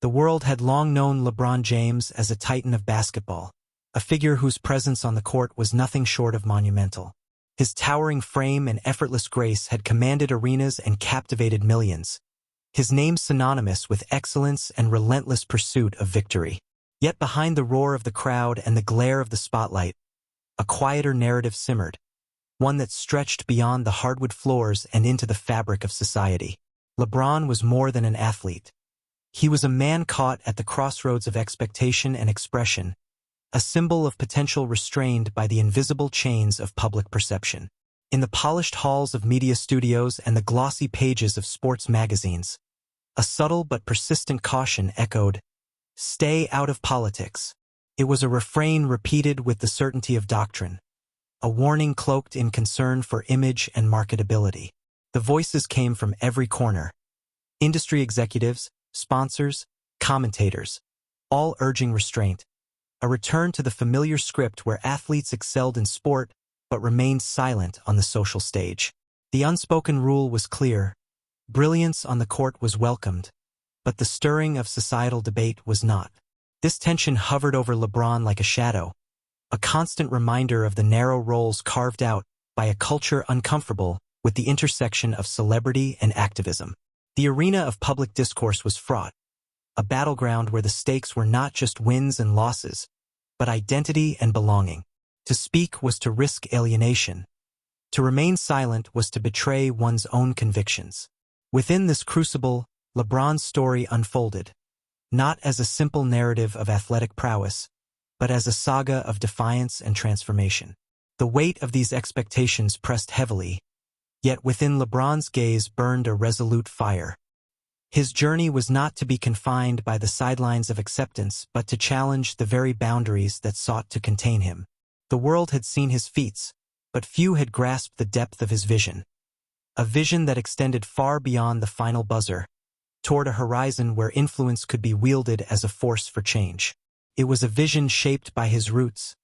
The world had long known LeBron James as a titan of basketball, a figure whose presence on the court was nothing short of monumental. His towering frame and effortless grace had commanded arenas and captivated millions, his name synonymous with excellence and relentless pursuit of victory. Yet behind the roar of the crowd and the glare of the spotlight, a quieter narrative simmered, one that stretched beyond the hardwood floors and into the fabric of society. LeBron was more than an athlete. He was a man caught at the crossroads of expectation and expression, a symbol of potential restrained by the invisible chains of public perception. In the polished halls of media studios and the glossy pages of sports magazines, a subtle but persistent caution echoed, "Stay out of politics." It was a refrain repeated with the certainty of doctrine, a warning cloaked in concern for image and marketability. The voices came from every corner. Industry executives, sponsors, commentators, all urging restraint, a return to the familiar script where athletes excelled in sport but remained silent on the social stage. The unspoken rule was clear: brilliance on the court was welcomed, but the stirring of societal debate was not. This tension hovered over LeBron like a shadow, a constant reminder of the narrow roles carved out by a culture uncomfortable with the intersection of celebrity and activism. The arena of public discourse was fraught, a battleground where the stakes were not just wins and losses, but identity and belonging. To speak was to risk alienation. To remain silent was to betray one's own convictions. Within this crucible, LeBron's story unfolded, not as a simple narrative of athletic prowess, but as a saga of defiance and transformation. The weight of these expectations pressed heavily, yet within LeBron's gaze burned a resolute fire. His journey was not to be confined by the sidelines of acceptance, but to challenge the very boundaries that sought to contain him. The world had seen his feats, but few had grasped the depth of his vision. A vision that extended far beyond the final buzzer, toward a horizon where influence could be wielded as a force for change. It was a vision shaped by his roots,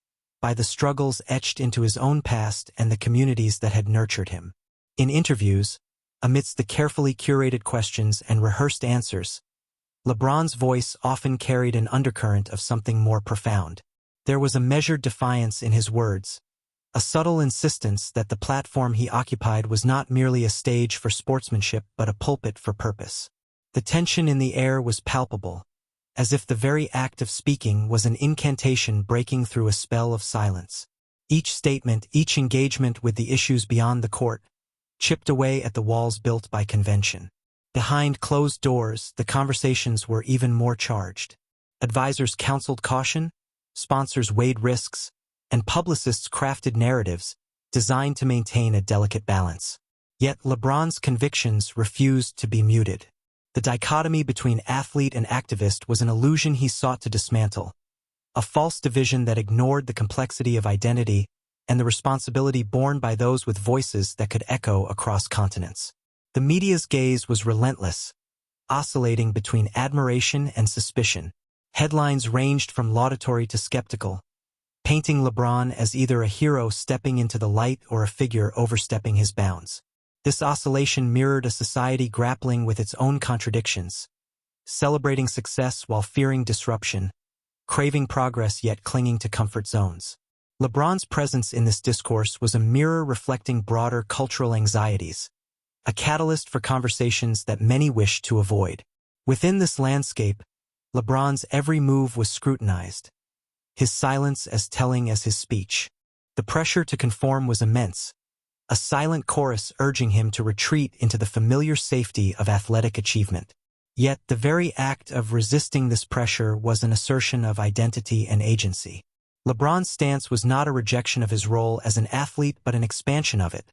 by the struggles etched into his own past and the communities that had nurtured him. In interviews, amidst the carefully curated questions and rehearsed answers, LeBron's voice often carried an undercurrent of something more profound. There was a measured defiance in his words, a subtle insistence that the platform he occupied was not merely a stage for sportsmanship but a pulpit for purpose. The tension in the air was palpable, as if the very act of speaking was an incantation breaking through a spell of silence. Each statement, each engagement with the issues beyond the court, chipped away at the walls built by convention. Behind closed doors, the conversations were even more charged. Advisors counseled caution, sponsors weighed risks, and publicists crafted narratives designed to maintain a delicate balance. Yet LeBron's convictions refused to be muted. The dichotomy between athlete and activist was an illusion he sought to dismantle, a false division that ignored the complexity of identity and the responsibility borne by those with voices that could echo across continents. The media's gaze was relentless, oscillating between admiration and suspicion. Headlines ranged from laudatory to skeptical, painting LeBron as either a hero stepping into the light or a figure overstepping his bounds. This oscillation mirrored a society grappling with its own contradictions, celebrating success while fearing disruption, craving progress yet clinging to comfort zones. LeBron's presence in this discourse was a mirror reflecting broader cultural anxieties, a catalyst for conversations that many wished to avoid. Within this landscape, LeBron's every move was scrutinized, his silence as telling as his speech. The pressure to conform was immense, a silent chorus urging him to retreat into the familiar safety of athletic achievement. Yet the very act of resisting this pressure was an assertion of identity and agency. LeBron's stance was not a rejection of his role as an athlete but an expansion of it,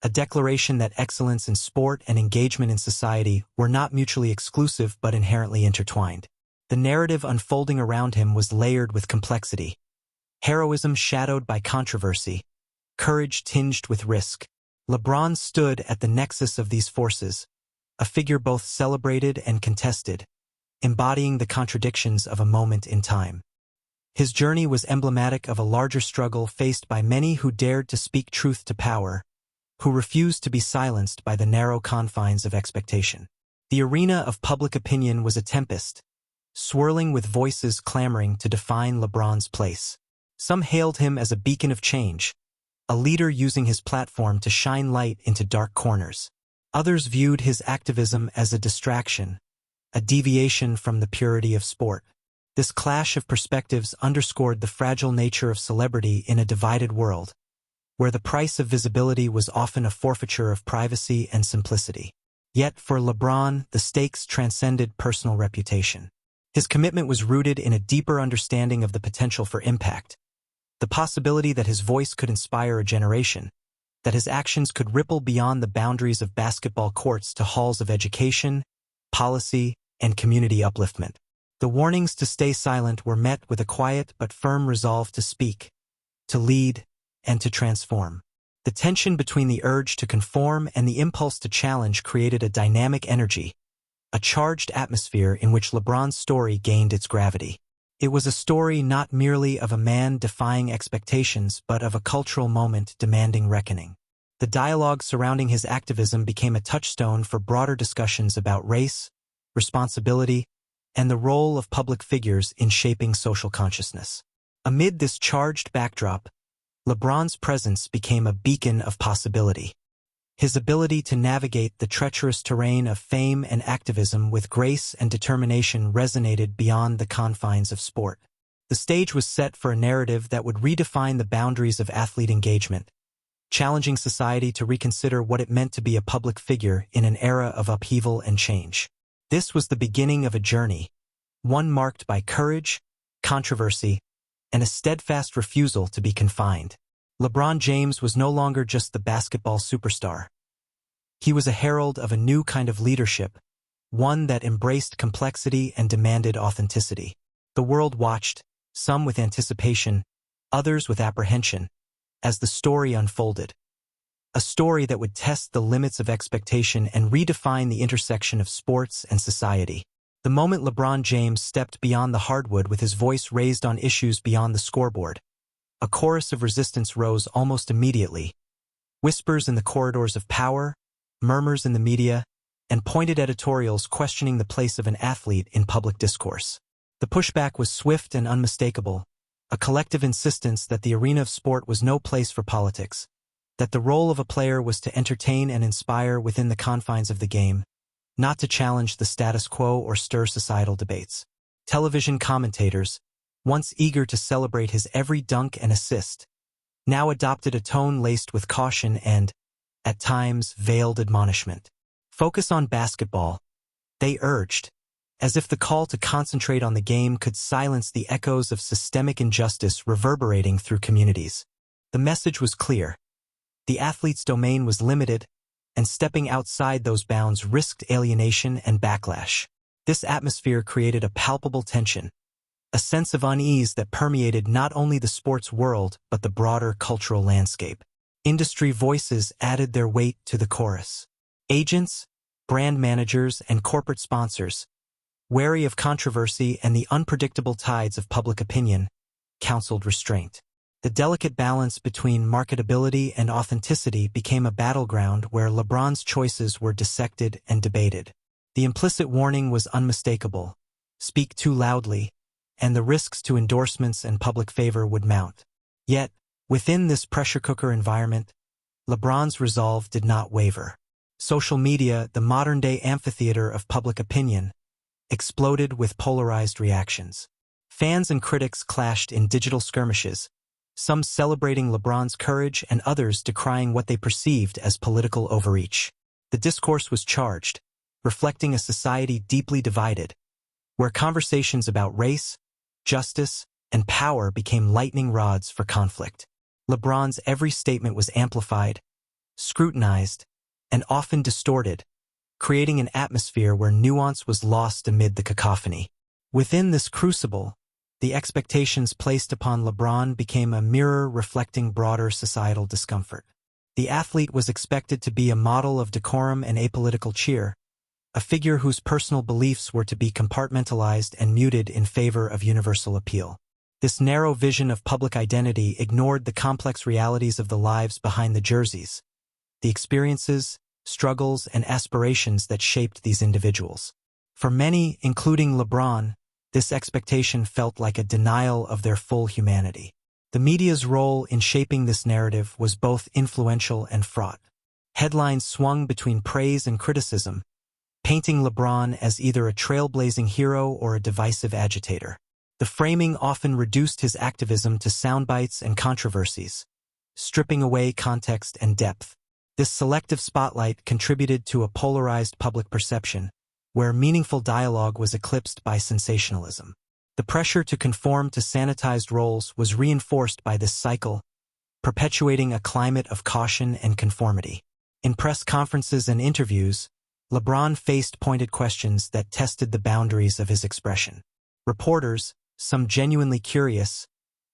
a declaration that excellence in sport and engagement in society were not mutually exclusive but inherently intertwined. The narrative unfolding around him was layered with complexity, heroism shadowed by controversy, courage tinged with risk. LeBron stood at the nexus of these forces, a figure both celebrated and contested, embodying the contradictions of a moment in time. His journey was emblematic of a larger struggle faced by many who dared to speak truth to power, who refused to be silenced by the narrow confines of expectation. The arena of public opinion was a tempest, swirling with voices clamoring to define LeBron's place. Some hailed him as a beacon of change, a leader using his platform to shine light into dark corners. Others viewed his activism as a distraction, a deviation from the purity of sport. This clash of perspectives underscored the fragile nature of celebrity in a divided world, where the price of visibility was often a forfeiture of privacy and simplicity. Yet for LeBron, the stakes transcended personal reputation. His commitment was rooted in a deeper understanding of the potential for impact, the possibility that his voice could inspire a generation, that his actions could ripple beyond the boundaries of basketball courts to halls of education, policy, and community upliftment. The warnings to stay silent were met with a quiet but firm resolve to speak, to lead, and to transform. The tension between the urge to conform and the impulse to challenge created a dynamic energy, a charged atmosphere in which LeBron's story gained its gravity. It was a story not merely of a man defying expectations but of a cultural moment demanding reckoning. The dialogue surrounding his activism became a touchstone for broader discussions about race, responsibility, and the role of public figures in shaping social consciousness. Amid this charged backdrop, LeBron's presence became a beacon of possibility. His ability to navigate the treacherous terrain of fame and activism with grace and determination resonated beyond the confines of sport. The stage was set for a narrative that would redefine the boundaries of athlete engagement, challenging society to reconsider what it meant to be a public figure in an era of upheaval and change. This was the beginning of a journey, one marked by courage, controversy, and a steadfast refusal to be confined. LeBron James was no longer just the basketball superstar. He was a herald of a new kind of leadership, one that embraced complexity and demanded authenticity. The world watched, some with anticipation, others with apprehension, as the story unfolded. A story that would test the limits of expectation and redefine the intersection of sports and society. The moment LeBron James stepped beyond the hardwood with his voice raised on issues beyond the scoreboard, a chorus of resistance rose almost immediately. Whispers in the corridors of power, murmurs in the media, and pointed editorials questioning the place of an athlete in public discourse. The pushback was swift and unmistakable, a collective insistence that the arena of sport was no place for politics, that the role of a player was to entertain and inspire within the confines of the game, not to challenge the status quo or stir societal debates. Television commentators, once eager to celebrate his every dunk and assist, now adopted a tone laced with caution and, at times, veiled admonishment. Focus on basketball, they urged, as if the call to concentrate on the game could silence the echoes of systemic injustice reverberating through communities. The message was clear. The athlete's domain was limited, and stepping outside those bounds risked alienation and backlash. This atmosphere created a palpable tension, a sense of unease that permeated not only the sports world but the broader cultural landscape. Industry voices added their weight to the chorus. Agents, brand managers, and corporate sponsors, wary of controversy and the unpredictable tides of public opinion, counseled restraint. The delicate balance between marketability and authenticity became a battleground where LeBron's choices were dissected and debated. The implicit warning was unmistakable: speak too loudly, and the risks to endorsements and public favor would mount. Yet, within this pressure cooker environment, LeBron's resolve did not waver. Social media, the modern-day amphitheater of public opinion, exploded with polarized reactions. Fans and critics clashed in digital skirmishes, some celebrating LeBron's courage and others decrying what they perceived as political overreach. The discourse was charged, reflecting a society deeply divided, where conversations about race, justice, and power became lightning rods for conflict. LeBron's every statement was amplified, scrutinized, and often distorted, creating an atmosphere where nuance was lost amid the cacophony. Within this crucible, the expectations placed upon LeBron became a mirror reflecting broader societal discomfort. The athlete was expected to be a model of decorum and apolitical cheer, a figure whose personal beliefs were to be compartmentalized and muted in favor of universal appeal. This narrow vision of public identity ignored the complex realities of the lives behind the jerseys, the experiences, struggles, and aspirations that shaped these individuals. For many, including LeBron, This expectation felt like a denial of their full humanity. The media's role in shaping this narrative was both influential and fraught. Headlines swung between praise and criticism, painting LeBron as either a trailblazing hero or a divisive agitator. The framing often reduced his activism to soundbites and controversies, stripping away context and depth. This selective spotlight contributed to a polarized public perception, where meaningful dialogue was eclipsed by sensationalism. The pressure to conform to sanitized roles was reinforced by this cycle, perpetuating a climate of caution and conformity. In press conferences and interviews, LeBron faced pointed questions that tested the boundaries of his expression. Reporters, some genuinely curious,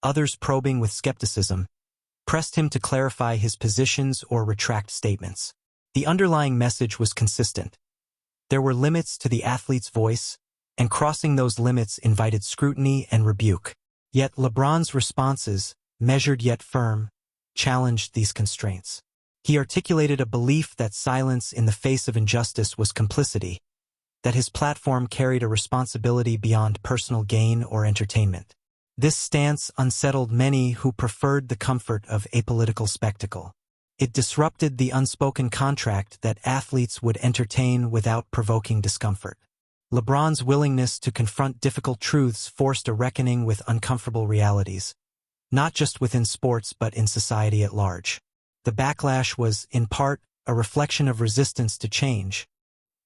others probing with skepticism, pressed him to clarify his positions or retract statements. The underlying message was consistent. There were limits to the athlete's voice, and crossing those limits invited scrutiny and rebuke. Yet LeBron's responses, measured yet firm, challenged these constraints. He articulated a belief that silence in the face of injustice was complicity, that his platform carried a responsibility beyond personal gain or entertainment. This stance unsettled many who preferred the comfort of apolitical spectacle. It disrupted the unspoken contract that athletes would entertain without provoking discomfort. LeBron's willingness to confront difficult truths forced a reckoning with uncomfortable realities, not just within sports but in society at large. The backlash was, in part, a reflection of resistance to change,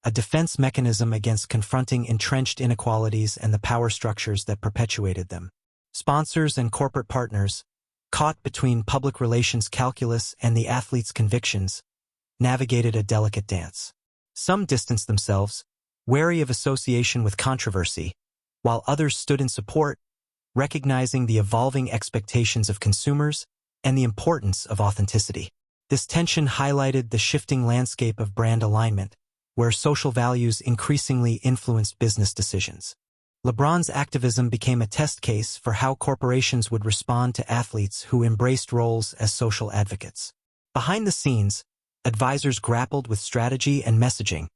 a defense mechanism against confronting entrenched inequalities and the power structures that perpetuated them. Sponsors and corporate partners, caught between public relations calculus and the athlete's convictions, navigated a delicate dance. Some distanced themselves, wary of association with controversy, while others stood in support, recognizing the evolving expectations of consumers and the importance of authenticity. This tension highlighted the shifting landscape of brand alignment, where social values increasingly influenced business decisions. LeBron's activism became a test case for how corporations would respond to athletes who embraced roles as social advocates. Behind the scenes, advisors grappled with strategy and messaging,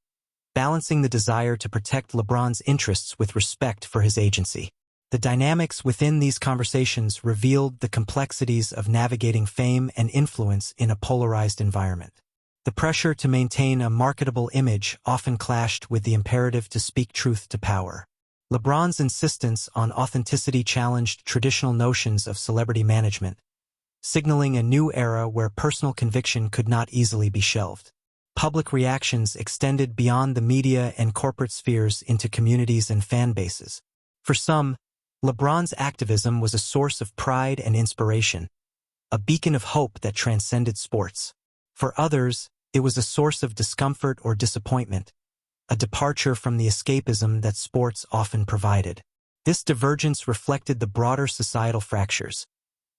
balancing the desire to protect LeBron's interests with respect for his agency. The dynamics within these conversations revealed the complexities of navigating fame and influence in a polarized environment. The pressure to maintain a marketable image often clashed with the imperative to speak truth to power. LeBron's insistence on authenticity challenged traditional notions of celebrity management, signaling a new era where personal conviction could not easily be shelved. Public reactions extended beyond the media and corporate spheres into communities and fan bases. For some, LeBron's activism was a source of pride and inspiration, a beacon of hope that transcended sports. For others, it was a source of discomfort or disappointment, a departure from the escapism that sports often provided. This divergence reflected the broader societal fractures,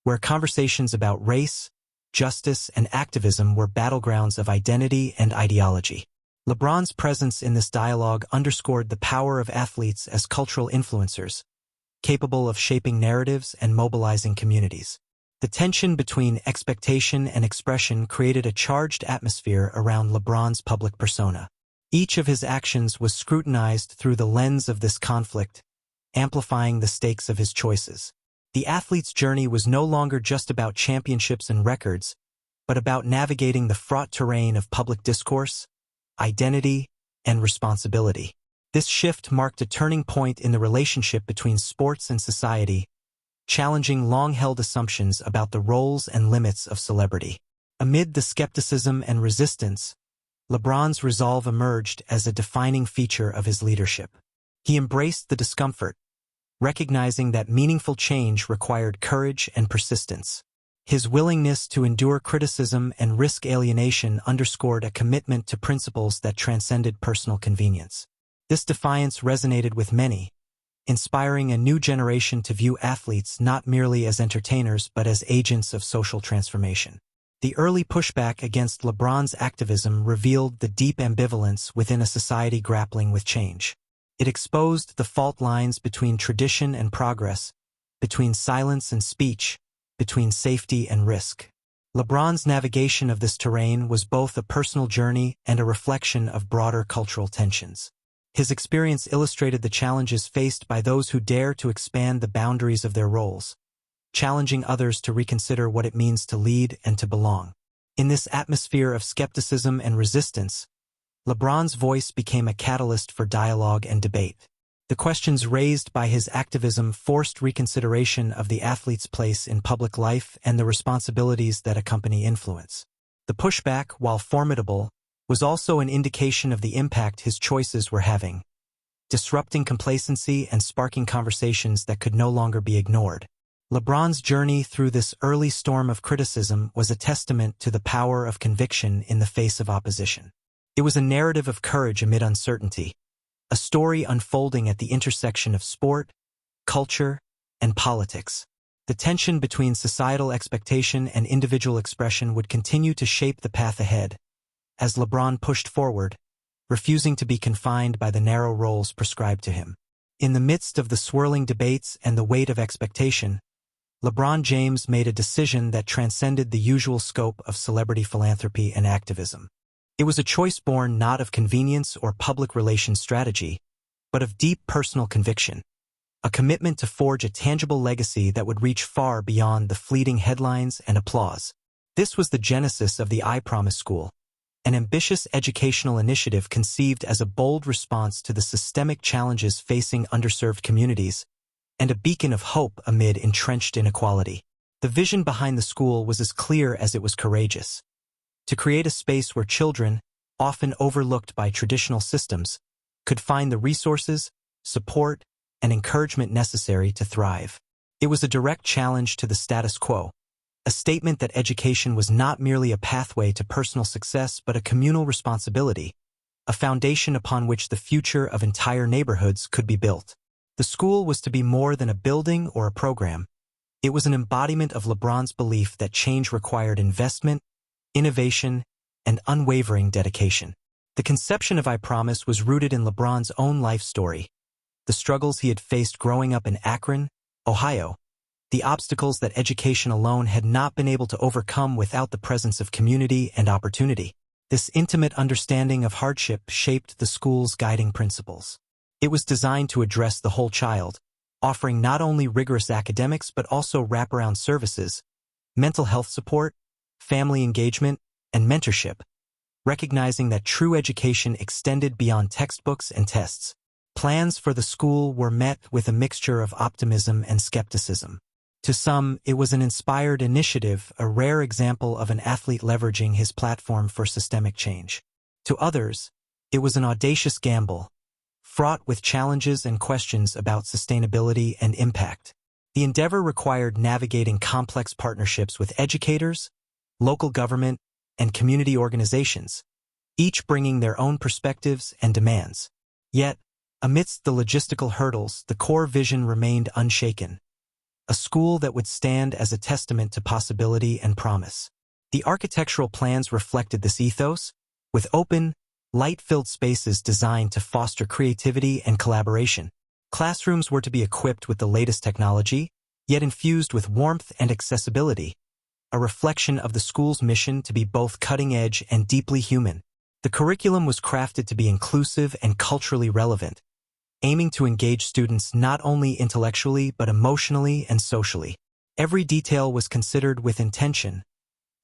where conversations about race, justice, and activism were battlegrounds of identity and ideology. LeBron's presence in this dialogue underscored the power of athletes as cultural influencers, capable of shaping narratives and mobilizing communities. The tension between expectation and expression created a charged atmosphere around LeBron's public persona. Each of his actions was scrutinized through the lens of this conflict, amplifying the stakes of his choices. The athlete's journey was no longer just about championships and records, but about navigating the fraught terrain of public discourse, identity, and responsibility. This shift marked a turning point in the relationship between sports and society, challenging long-held assumptions about the roles and limits of celebrity. Amid the skepticism and resistance, LeBron's resolve emerged as a defining feature of his leadership. He embraced the discomfort, recognizing that meaningful change required courage and persistence. His willingness to endure criticism and risk alienation underscored a commitment to principles that transcended personal convenience. This defiance resonated with many, inspiring a new generation to view athletes not merely as entertainers but as agents of social transformation. The early pushback against LeBron's activism revealed the deep ambivalence within a society grappling with change. It exposed the fault lines between tradition and progress, between silence and speech, between safety and risk. LeBron's navigation of this terrain was both a personal journey and a reflection of broader cultural tensions. His experience illustrated the challenges faced by those who dare to expand the boundaries of their roles, challenging others to reconsider what it means to lead and to belong. In this atmosphere of skepticism and resistance, LeBron's voice became a catalyst for dialogue and debate. The questions raised by his activism forced reconsideration of the athlete's place in public life and the responsibilities that accompany influence. The pushback, while formidable, was also an indication of the impact his choices were having, disrupting complacency and sparking conversations that could no longer be ignored. LeBron's journey through this early storm of criticism was a testament to the power of conviction in the face of opposition. It was a narrative of courage amid uncertainty, a story unfolding at the intersection of sport, culture, and politics. The tension between societal expectation and individual expression would continue to shape the path ahead, as LeBron pushed forward, refusing to be confined by the narrow roles prescribed to him. In the midst of the swirling debates and the weight of expectation, LeBron James made a decision that transcended the usual scope of celebrity philanthropy and activism. It was a choice born not of convenience or public relations strategy, but of deep personal conviction, a commitment to forge a tangible legacy that would reach far beyond the fleeting headlines and applause. This was the genesis of the I Promise School, an ambitious educational initiative conceived as a bold response to the systemic challenges facing underserved communities, and a beacon of hope amid entrenched inequality. The vision behind the school was as clear as it was courageous: to create a space where children, often overlooked by traditional systems, could find the resources, support, and encouragement necessary to thrive. It was a direct challenge to the status quo, a statement that education was not merely a pathway to personal success but a communal responsibility, a foundation upon which the future of entire neighborhoods could be built. The school was to be more than a building or a program. It was an embodiment of LeBron's belief that change required investment, innovation, and unwavering dedication. The conception of I Promise was rooted in LeBron's own life story, the struggles he had faced growing up in Akron, Ohio, the obstacles that education alone had not been able to overcome without the presence of community and opportunity. This intimate understanding of hardship shaped the school's guiding principles. It was designed to address the whole child, offering not only rigorous academics but also wraparound services, mental health support, family engagement, and mentorship, recognizing that true education extended beyond textbooks and tests. Plans for the school were met with a mixture of optimism and skepticism. To some, it was an inspired initiative, a rare example of an athlete leveraging his platform for systemic change. To others, it was an audacious gamble, fraught with challenges and questions about sustainability and impact. The endeavor required navigating complex partnerships with educators, local government, and community organizations, each bringing their own perspectives and demands. Yet, amidst the logistical hurdles, the core vision remained unshaken: a school that would stand as a testament to possibility and promise. The architectural plans reflected this ethos, with open, light-filled spaces designed to foster creativity and collaboration. Classrooms were to be equipped with the latest technology, yet infused with warmth and accessibility, a reflection of the school's mission to be both cutting-edge and deeply human. The curriculum was crafted to be inclusive and culturally relevant, aiming to engage students not only intellectually but emotionally and socially. Every detail was considered with intention,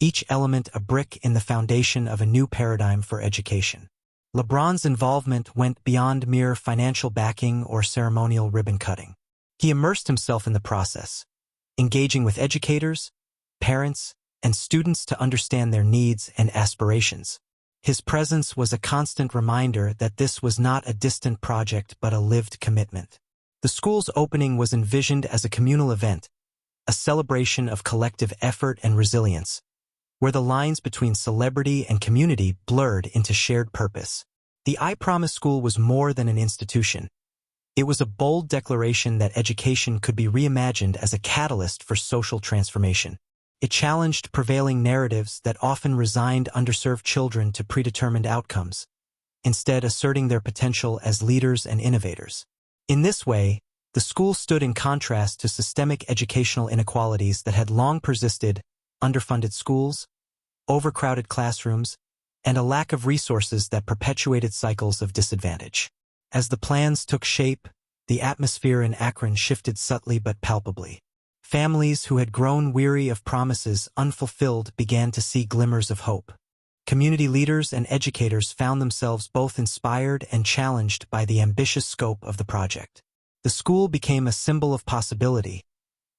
each element a brick in the foundation of a new paradigm for education. LeBron's involvement went beyond mere financial backing or ceremonial ribbon-cutting. He immersed himself in the process, engaging with educators, parents, and students to understand their needs and aspirations. His presence was a constant reminder that this was not a distant project but a lived commitment. The school's opening was envisioned as a communal event, a celebration of collective effort and resilience, where the lines between celebrity and community blurred into shared purpose. The I Promise School was more than an institution. It was a bold declaration that education could be reimagined as a catalyst for social transformation. It challenged prevailing narratives that often resigned underserved children to predetermined outcomes, instead asserting their potential as leaders and innovators. In this way, the school stood in contrast to systemic educational inequalities that had long persisted: underfunded schools, overcrowded classrooms, and a lack of resources that perpetuated cycles of disadvantage. As the plans took shape, the atmosphere in Akron shifted subtly but palpably. Families who had grown weary of promises unfulfilled began to see glimmers of hope. Community leaders and educators found themselves both inspired and challenged by the ambitious scope of the project. The school became a symbol of possibility,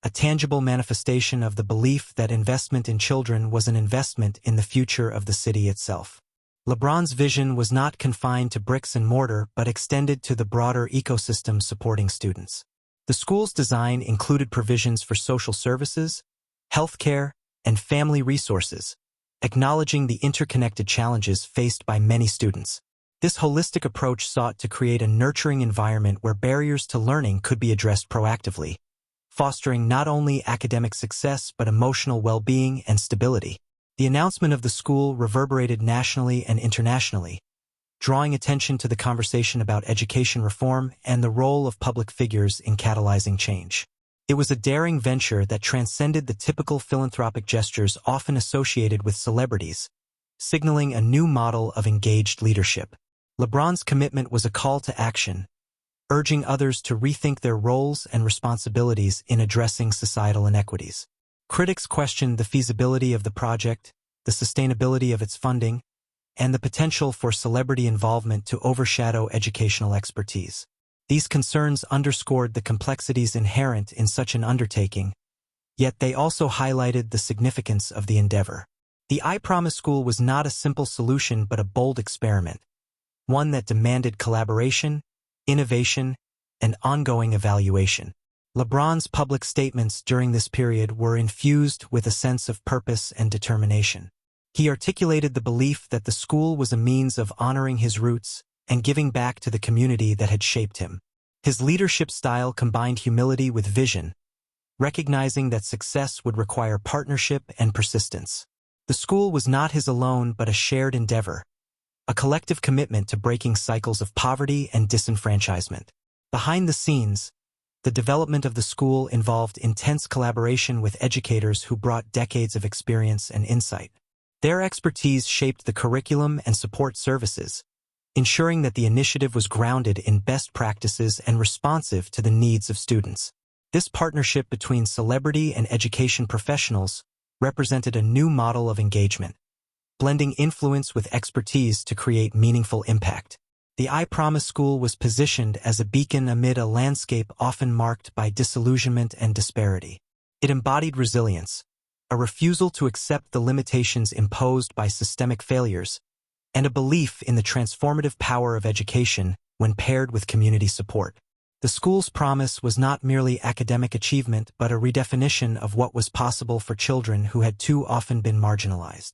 a tangible manifestation of the belief that investment in children was an investment in the future of the city itself. LeBron's vision was not confined to bricks and mortar but extended to the broader ecosystem supporting students. The school's design included provisions for social services, healthcare, and family resources, acknowledging the interconnected challenges faced by many students. This holistic approach sought to create a nurturing environment where barriers to learning could be addressed proactively, fostering not only academic success but emotional well-being and stability. The announcement of the school reverberated nationally and internationally, drawing attention to the conversation about education reform and the role of public figures in catalyzing change. It was a daring venture that transcended the typical philanthropic gestures often associated with celebrities, signaling a new model of engaged leadership. LeBron's commitment was a call to action, urging others to rethink their roles and responsibilities in addressing societal inequities. Critics questioned the feasibility of the project, the sustainability of its funding, and the potential for celebrity involvement to overshadow educational expertise. These concerns underscored the complexities inherent in such an undertaking, yet they also highlighted the significance of the endeavor. The I Promise School was not a simple solution but a bold experiment, one that demanded collaboration, innovation, and ongoing evaluation. LeBron's public statements during this period were infused with a sense of purpose and determination. He articulated the belief that the school was a means of honoring his roots and giving back to the community that had shaped him. His leadership style combined humility with vision, recognizing that success would require partnership and persistence. The school was not his alone but a shared endeavor, a collective commitment to breaking cycles of poverty and disenfranchisement. Behind the scenes, the development of the school involved intense collaboration with educators who brought decades of experience and insight. Their expertise shaped the curriculum and support services, ensuring that the initiative was grounded in best practices and responsive to the needs of students. This partnership between celebrity and education professionals represented a new model of engagement, blending influence with expertise to create meaningful impact. The I Promise School was positioned as a beacon amid a landscape often marked by disillusionment and disparity. It embodied resilience, a refusal to accept the limitations imposed by systemic failures, and a belief in the transformative power of education when paired with community support. The school's promise was not merely academic achievement but a redefinition of what was possible for children who had too often been marginalized.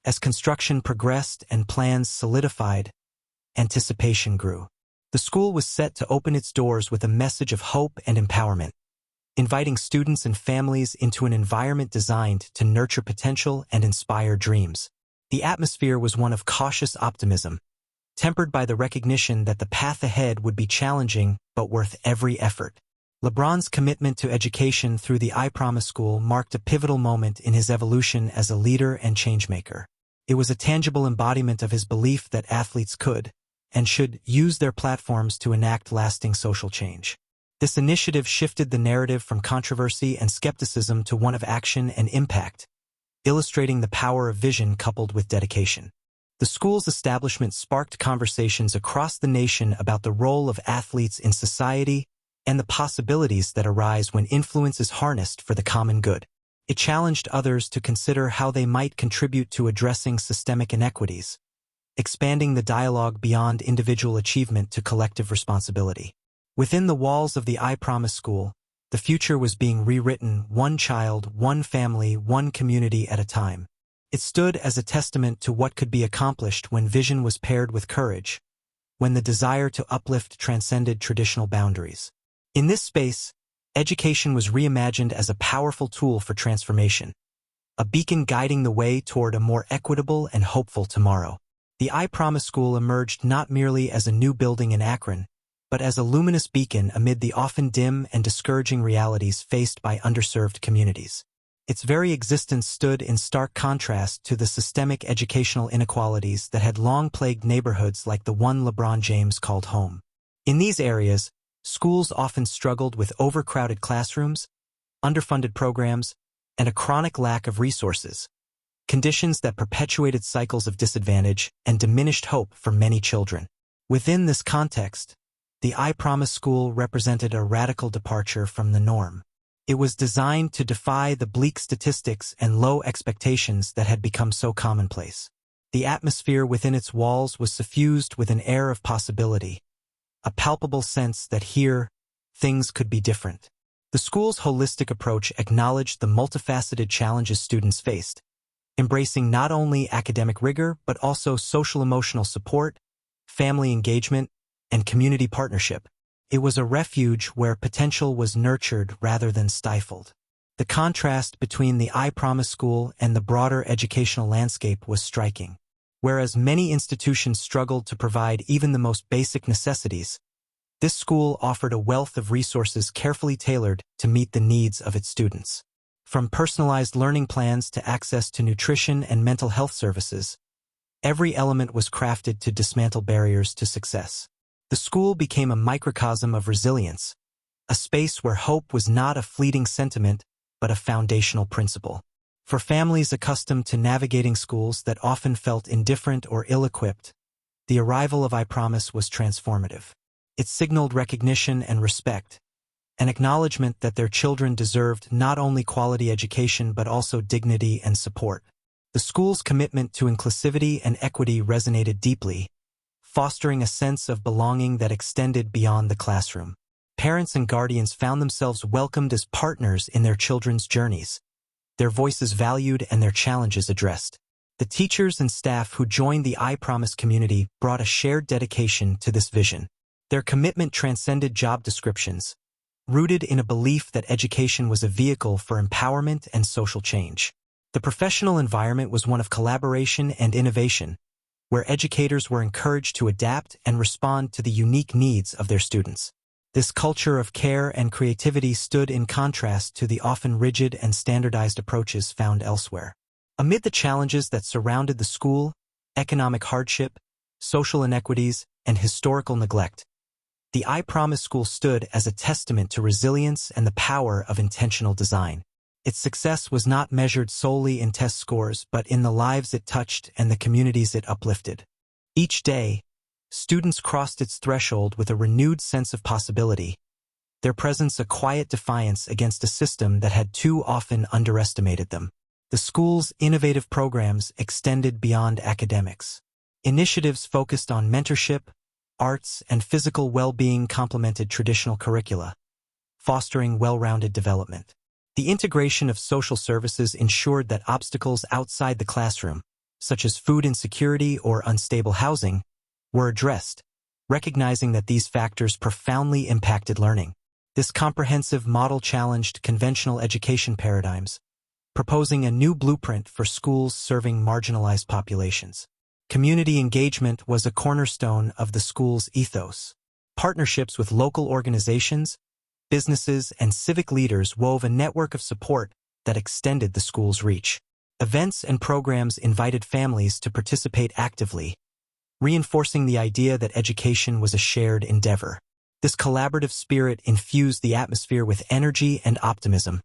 As construction progressed and plans solidified, anticipation grew. The school was set to open its doors with a message of hope and empowerment, inviting students and families into an environment designed to nurture potential and inspire dreams. The atmosphere was one of cautious optimism, tempered by the recognition that the path ahead would be challenging but worth every effort. LeBron's commitment to education through the I Promise School marked a pivotal moment in his evolution as a leader and changemaker. It was a tangible embodiment of his belief that athletes could, and should, use their platforms to enact lasting social change. This initiative shifted the narrative from controversy and skepticism to one of action and impact, illustrating the power of vision coupled with dedication. The school's establishment sparked conversations across the nation about the role of athletes in society and the possibilities that arise when influence is harnessed for the common good. It challenged others to consider how they might contribute to addressing systemic inequities, expanding the dialogue beyond individual achievement to collective responsibility. Within the walls of the I Promise School, the future was being rewritten one child, one family, one community at a time. It stood as a testament to what could be accomplished when vision was paired with courage, when the desire to uplift transcended traditional boundaries. In this space, education was reimagined as a powerful tool for transformation, a beacon guiding the way toward a more equitable and hopeful tomorrow. The I Promise School emerged not merely as a new building in Akron, but as a luminous beacon amid the often dim and discouraging realities faced by underserved communities. Its very existence stood in stark contrast to the systemic educational inequalities that had long plagued neighborhoods like the one LeBron James called home. In these areas, schools often struggled with overcrowded classrooms, underfunded programs, and a chronic lack of resources, conditions that perpetuated cycles of disadvantage and diminished hope for many children. Within this context, the I Promise School represented a radical departure from the norm. It was designed to defy the bleak statistics and low expectations that had become so commonplace. The atmosphere within its walls was suffused with an air of possibility, a palpable sense that here, things could be different. The school's holistic approach acknowledged the multifaceted challenges students faced, embracing not only academic rigor but also social-emotional support, family engagement, and community partnership. It was a refuge where potential was nurtured rather than stifled. The contrast between the I Promise School and the broader educational landscape was striking. Whereas many institutions struggled to provide even the most basic necessities, this school offered a wealth of resources carefully tailored to meet the needs of its students. From personalized learning plans to access to nutrition and mental health services, every element was crafted to dismantle barriers to success. The school became a microcosm of resilience, a space where hope was not a fleeting sentiment but a foundational principle. For families accustomed to navigating schools that often felt indifferent or ill-equipped, the arrival of I Promise was transformative. It signaled recognition and respect, an acknowledgement that their children deserved not only quality education but also dignity and support. The school's commitment to inclusivity and equity resonated deeply, fostering a sense of belonging that extended beyond the classroom. Parents and guardians found themselves welcomed as partners in their children's journeys, their voices valued and their challenges addressed. The teachers and staff who joined the I Promise community brought a shared dedication to this vision. Their commitment transcended job descriptions, rooted in a belief that education was a vehicle for empowerment and social change. The professional environment was one of collaboration and innovation, where educators were encouraged to adapt and respond to the unique needs of their students. This culture of care and creativity stood in contrast to the often rigid and standardized approaches found elsewhere. Amid the challenges that surrounded the school, economic hardship, social inequities, and historical neglect, the I Promise School stood as a testament to resilience and the power of intentional design. Its success was not measured solely in test scores but in the lives it touched and the communities it uplifted. Each day, students crossed its threshold with a renewed sense of possibility, their presence a quiet defiance against a system that had too often underestimated them. The school's innovative programs extended beyond academics. Initiatives focused on mentorship, arts, and physical well-being complemented traditional curricula, fostering well-rounded development. The integration of social services ensured that obstacles outside the classroom, such as food insecurity or unstable housing, were addressed, recognizing that these factors profoundly impacted learning. This comprehensive model challenged conventional education paradigms, proposing a new blueprint for schools serving marginalized populations. Community engagement was a cornerstone of the school's ethos. Partnerships with local organizations, businesses, and civic leaders wove a network of support that extended the school's reach. Events and programs invited families to participate actively, reinforcing the idea that education was a shared endeavor. This collaborative spirit infused the atmosphere with energy and optimism,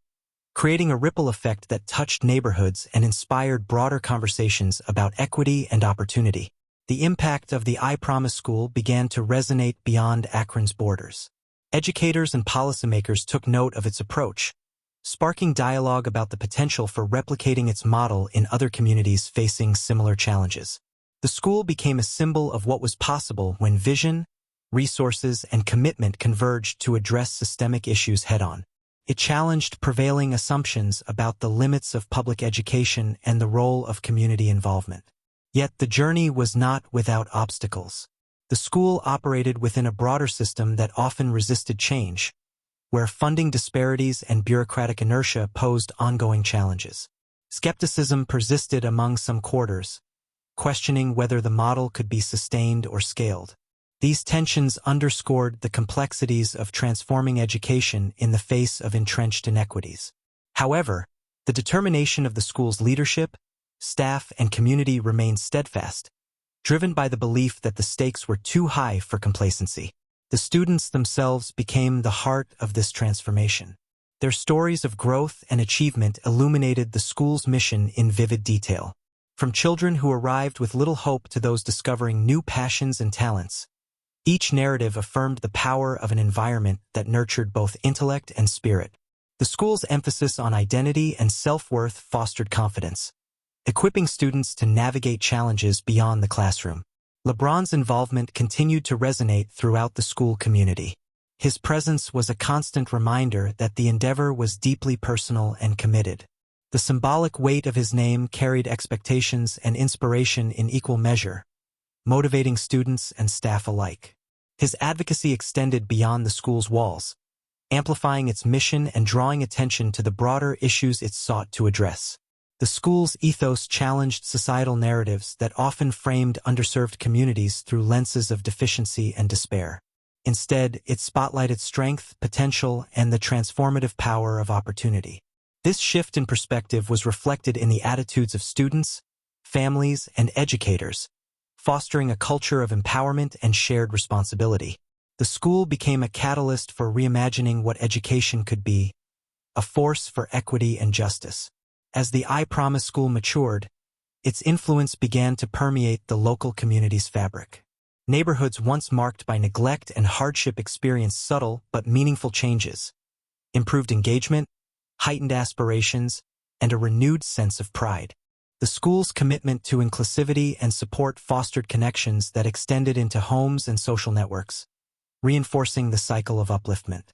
creating a ripple effect that touched neighborhoods and inspired broader conversations about equity and opportunity. The impact of the I Promise School began to resonate beyond Akron's borders. Educators and policymakers took note of its approach, sparking dialogue about the potential for replicating its model in other communities facing similar challenges. The school became a symbol of what was possible when vision, resources, and commitment converged to address systemic issues head-on. It challenged prevailing assumptions about the limits of public education and the role of community involvement. Yet the journey was not without obstacles. The school operated within a broader system that often resisted change, where funding disparities and bureaucratic inertia posed ongoing challenges. Skepticism persisted among some quarters, questioning whether the model could be sustained or scaled. These tensions underscored the complexities of transforming education in the face of entrenched inequities. However, the determination of the school's leadership, staff, and community remained steadfast, driven by the belief that the stakes were too high for complacency. The students themselves became the heart of this transformation. Their stories of growth and achievement illuminated the school's mission in vivid detail. From children who arrived with little hope to those discovering new passions and talents, each narrative affirmed the power of an environment that nurtured both intellect and spirit. The school's emphasis on identity and self-worth fostered confidence, equipping students to navigate challenges beyond the classroom. LeBron's involvement continued to resonate throughout the school community. His presence was a constant reminder that the endeavor was deeply personal and committed. The symbolic weight of his name carried expectations and inspiration in equal measure, motivating students and staff alike. His advocacy extended beyond the school's walls, amplifying its mission and drawing attention to the broader issues it sought to address. The school's ethos challenged societal narratives that often framed underserved communities through lenses of deficiency and despair. Instead, it spotlighted strength, potential, and the transformative power of opportunity. This shift in perspective was reflected in the attitudes of students, families, and educators, fostering a culture of empowerment and shared responsibility. The school became a catalyst for reimagining what education could be, a force for equity and justice. As the I Promise School matured, its influence began to permeate the local community's fabric. Neighborhoods once marked by neglect and hardship experienced subtle but meaningful changes, improved engagement, heightened aspirations, and a renewed sense of pride. The school's commitment to inclusivity and support fostered connections that extended into homes and social networks, reinforcing the cycle of upliftment.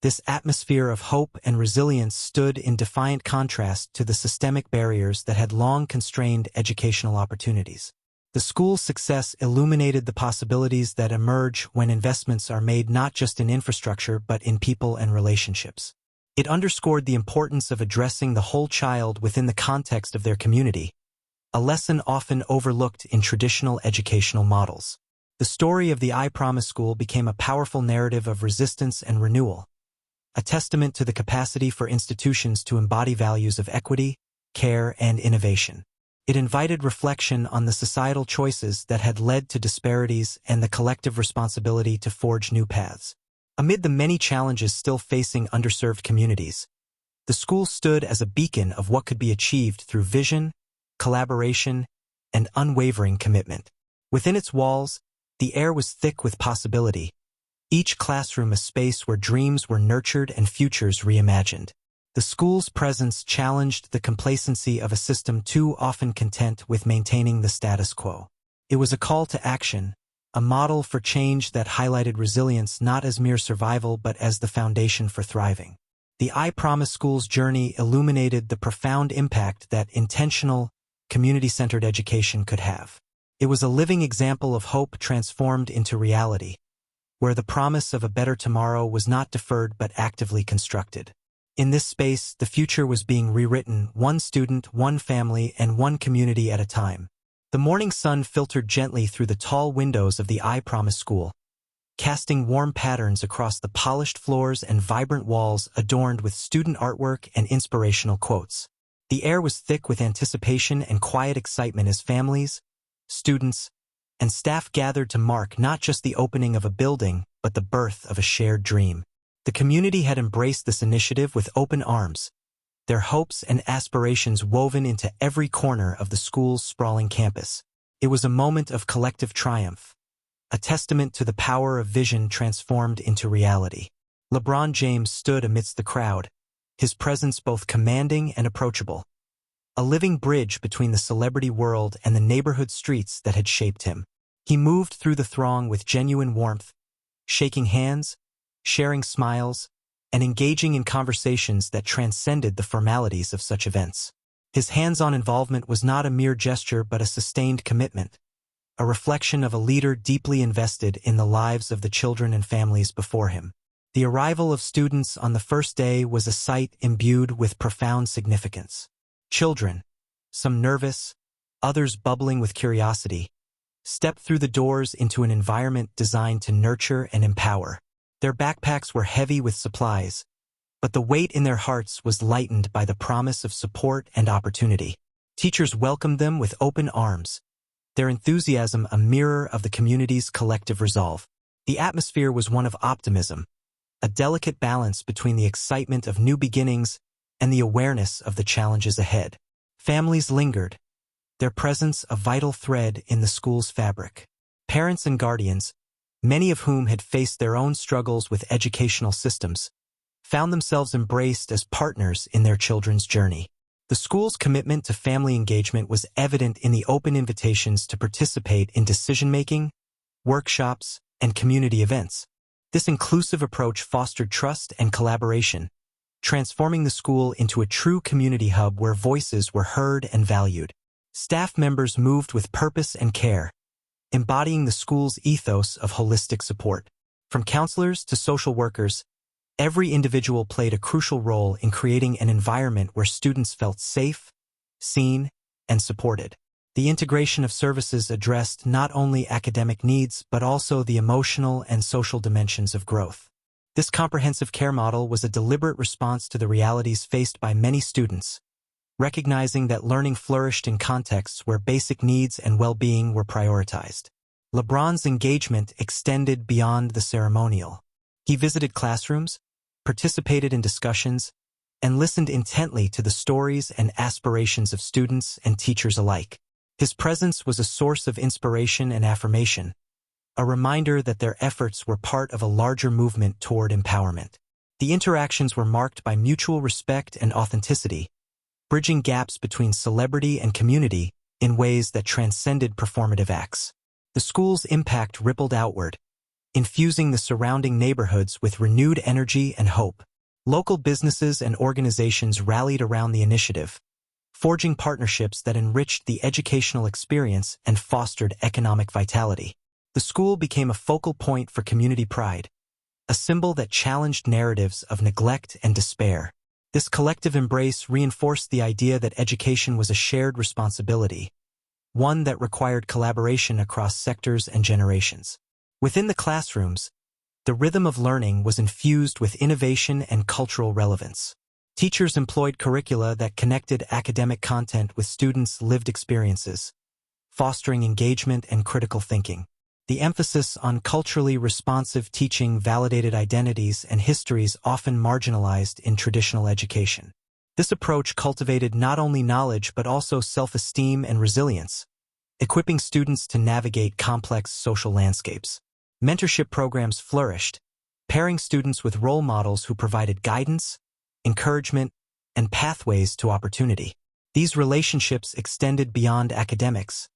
This atmosphere of hope and resilience stood in defiant contrast to the systemic barriers that had long constrained educational opportunities. The school's success illuminated the possibilities that emerge when investments are made not just in infrastructure but in people and relationships. It underscored the importance of addressing the whole child within the context of their community, a lesson often overlooked in traditional educational models. The story of the I Promise School became a powerful narrative of resistance and renewal, a testament to the capacity for institutions to embody values of equity, care, and innovation. It invited reflection on the societal choices that had led to disparities and the collective responsibility to forge new paths. Amid the many challenges still facing underserved communities, the school stood as a beacon of what could be achieved through vision, collaboration, and unwavering commitment. Within its walls, the air was thick with possibility, each classroom a space where dreams were nurtured and futures reimagined. The school's presence challenged the complacency of a system too often content with maintaining the status quo. It was a call to action, a model for change that highlighted resilience not as mere survival but as the foundation for thriving. The I Promise School's journey illuminated the profound impact that intentional, community-centered education could have. It was a living example of hope transformed into reality, where the promise of a better tomorrow was not deferred but actively constructed. In this space, the future was being rewritten, one student, one family, and one community at a time. The morning sun filtered gently through the tall windows of the I Promise School, casting warm patterns across the polished floors and vibrant walls adorned with student artwork and inspirational quotes. The air was thick with anticipation and quiet excitement as families, students, and staff gathered to mark not just the opening of a building, but the birth of a shared dream. The community had embraced this initiative with open arms, their hopes and aspirations woven into every corner of the school's sprawling campus. It was a moment of collective triumph, a testament to the power of vision transformed into reality. LeBron James stood amidst the crowd, his presence both commanding and approachable, a living bridge between the celebrity world and the neighborhood streets that had shaped him. He moved through the throng with genuine warmth, shaking hands, sharing smiles, and engaging in conversations that transcended the formalities of such events. His hands-on involvement was not a mere gesture but a sustained commitment, a reflection of a leader deeply invested in the lives of the children and families before him. The arrival of students on the first day was a sight imbued with profound significance. Children, some nervous, others bubbling with curiosity, stepped through the doors into an environment designed to nurture and empower. Their backpacks were heavy with supplies, but the weight in their hearts was lightened by the promise of support and opportunity. Teachers welcomed them with open arms, their enthusiasm a mirror of the community's collective resolve. The atmosphere was one of optimism, a delicate balance between the excitement of new beginnings and the awareness of the challenges ahead. Families lingered, their presence a vital thread in the school's fabric. Parents and guardians, many of whom had faced their own struggles with educational systems, found themselves embraced as partners in their children's journey. The school's commitment to family engagement was evident in the open invitations to participate in decision-making, workshops, and community events. This inclusive approach fostered trust and collaboration, transforming the school into a true community hub where voices were heard and valued. Staff members moved with purpose and care, embodying the school's ethos of holistic support. From counselors to social workers, every individual played a crucial role in creating an environment where students felt safe, seen, and supported. The integration of services addressed not only academic needs but also the emotional and social dimensions of growth. This comprehensive care model was a deliberate response to the realities faced by many students, recognizing that learning flourished in contexts where basic needs and well-being were prioritized. LeBron's engagement extended beyond the ceremonial. He visited classrooms, participated in discussions, and listened intently to the stories and aspirations of students and teachers alike. His presence was a source of inspiration and affirmation, a reminder that their efforts were part of a larger movement toward empowerment. The interactions were marked by mutual respect and authenticity, bridging gaps between celebrity and community in ways that transcended performative acts. The school's impact rippled outward, infusing the surrounding neighborhoods with renewed energy and hope. Local businesses and organizations rallied around the initiative, forging partnerships that enriched the educational experience and fostered economic vitality. The school became a focal point for community pride, a symbol that challenged narratives of neglect and despair. This collective embrace reinforced the idea that education was a shared responsibility, one that required collaboration across sectors and generations. Within the classrooms, the rhythm of learning was infused with innovation and cultural relevance. Teachers employed curricula that connected academic content with students' lived experiences, fostering engagement and critical thinking. The emphasis on culturally responsive teaching validated identities and histories often marginalized in traditional education. This approach cultivated not only knowledge but also self-esteem and resilience, equipping students to navigate complex social landscapes. Mentorship programs flourished, pairing students with role models who provided guidance, encouragement, and pathways to opportunity. These relationships extended beyond academics,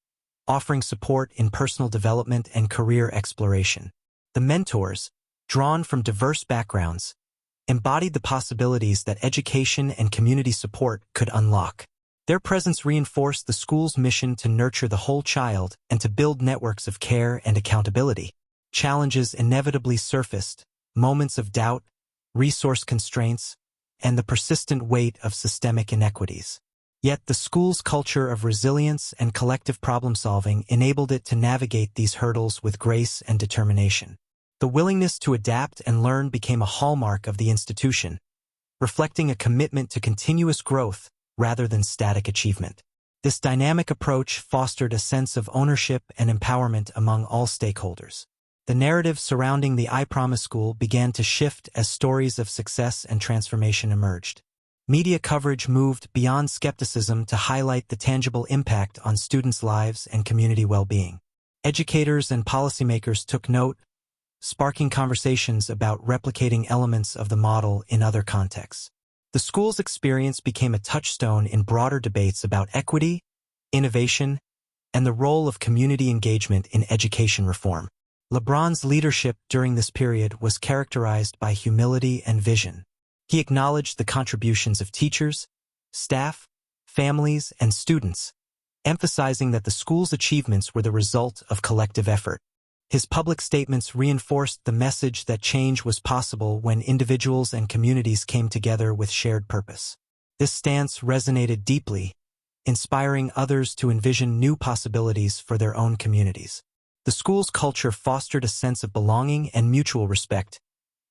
offering support in personal development and career exploration. The mentors, drawn from diverse backgrounds, embodied the possibilities that education and community support could unlock. Their presence reinforced the school's mission to nurture the whole child and to build networks of care and accountability. Challenges inevitably surfaced, moments of doubt, resource constraints, and the persistent weight of systemic inequities. Yet the school's culture of resilience and collective problem-solving enabled it to navigate these hurdles with grace and determination. The willingness to adapt and learn became a hallmark of the institution, reflecting a commitment to continuous growth rather than static achievement. This dynamic approach fostered a sense of ownership and empowerment among all stakeholders. The narrative surrounding the I Promise School began to shift as stories of success and transformation emerged. Media coverage moved beyond skepticism to highlight the tangible impact on students' lives and community well-being. Educators and policymakers took note, sparking conversations about replicating elements of the model in other contexts. The school's experience became a touchstone in broader debates about equity, innovation, and the role of community engagement in education reform. LeBron's leadership during this period was characterized by humility and vision. He acknowledged the contributions of teachers, staff, families, and students, emphasizing that the school's achievements were the result of collective effort. His public statements reinforced the message that change was possible when individuals and communities came together with shared purpose. This stance resonated deeply, inspiring others to envision new possibilities for their own communities. The school's culture fostered a sense of belonging and mutual respect,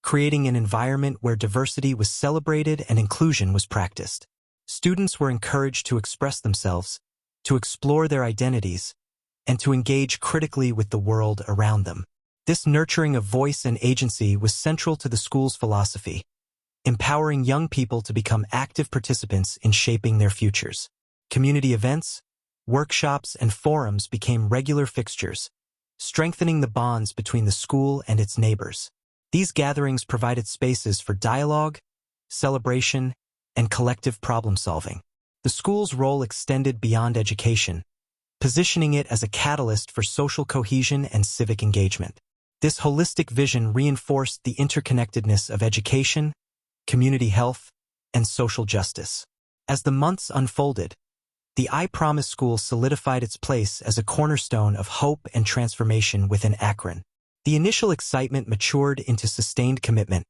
creating an environment where diversity was celebrated and inclusion was practiced. Students were encouraged to express themselves, to explore their identities, and to engage critically with the world around them. This nurturing of voice and agency was central to the school's philosophy, empowering young people to become active participants in shaping their futures. Community events, workshops, and forums became regular fixtures, strengthening the bonds between the school and its neighbors. These gatherings provided spaces for dialogue, celebration, and collective problem-solving. The school's role extended beyond education, positioning it as a catalyst for social cohesion and civic engagement. This holistic vision reinforced the interconnectedness of education, community health, and social justice. As the months unfolded, the I Promise School solidified its place as a cornerstone of hope and transformation within Akron. The initial excitement matured into sustained commitment,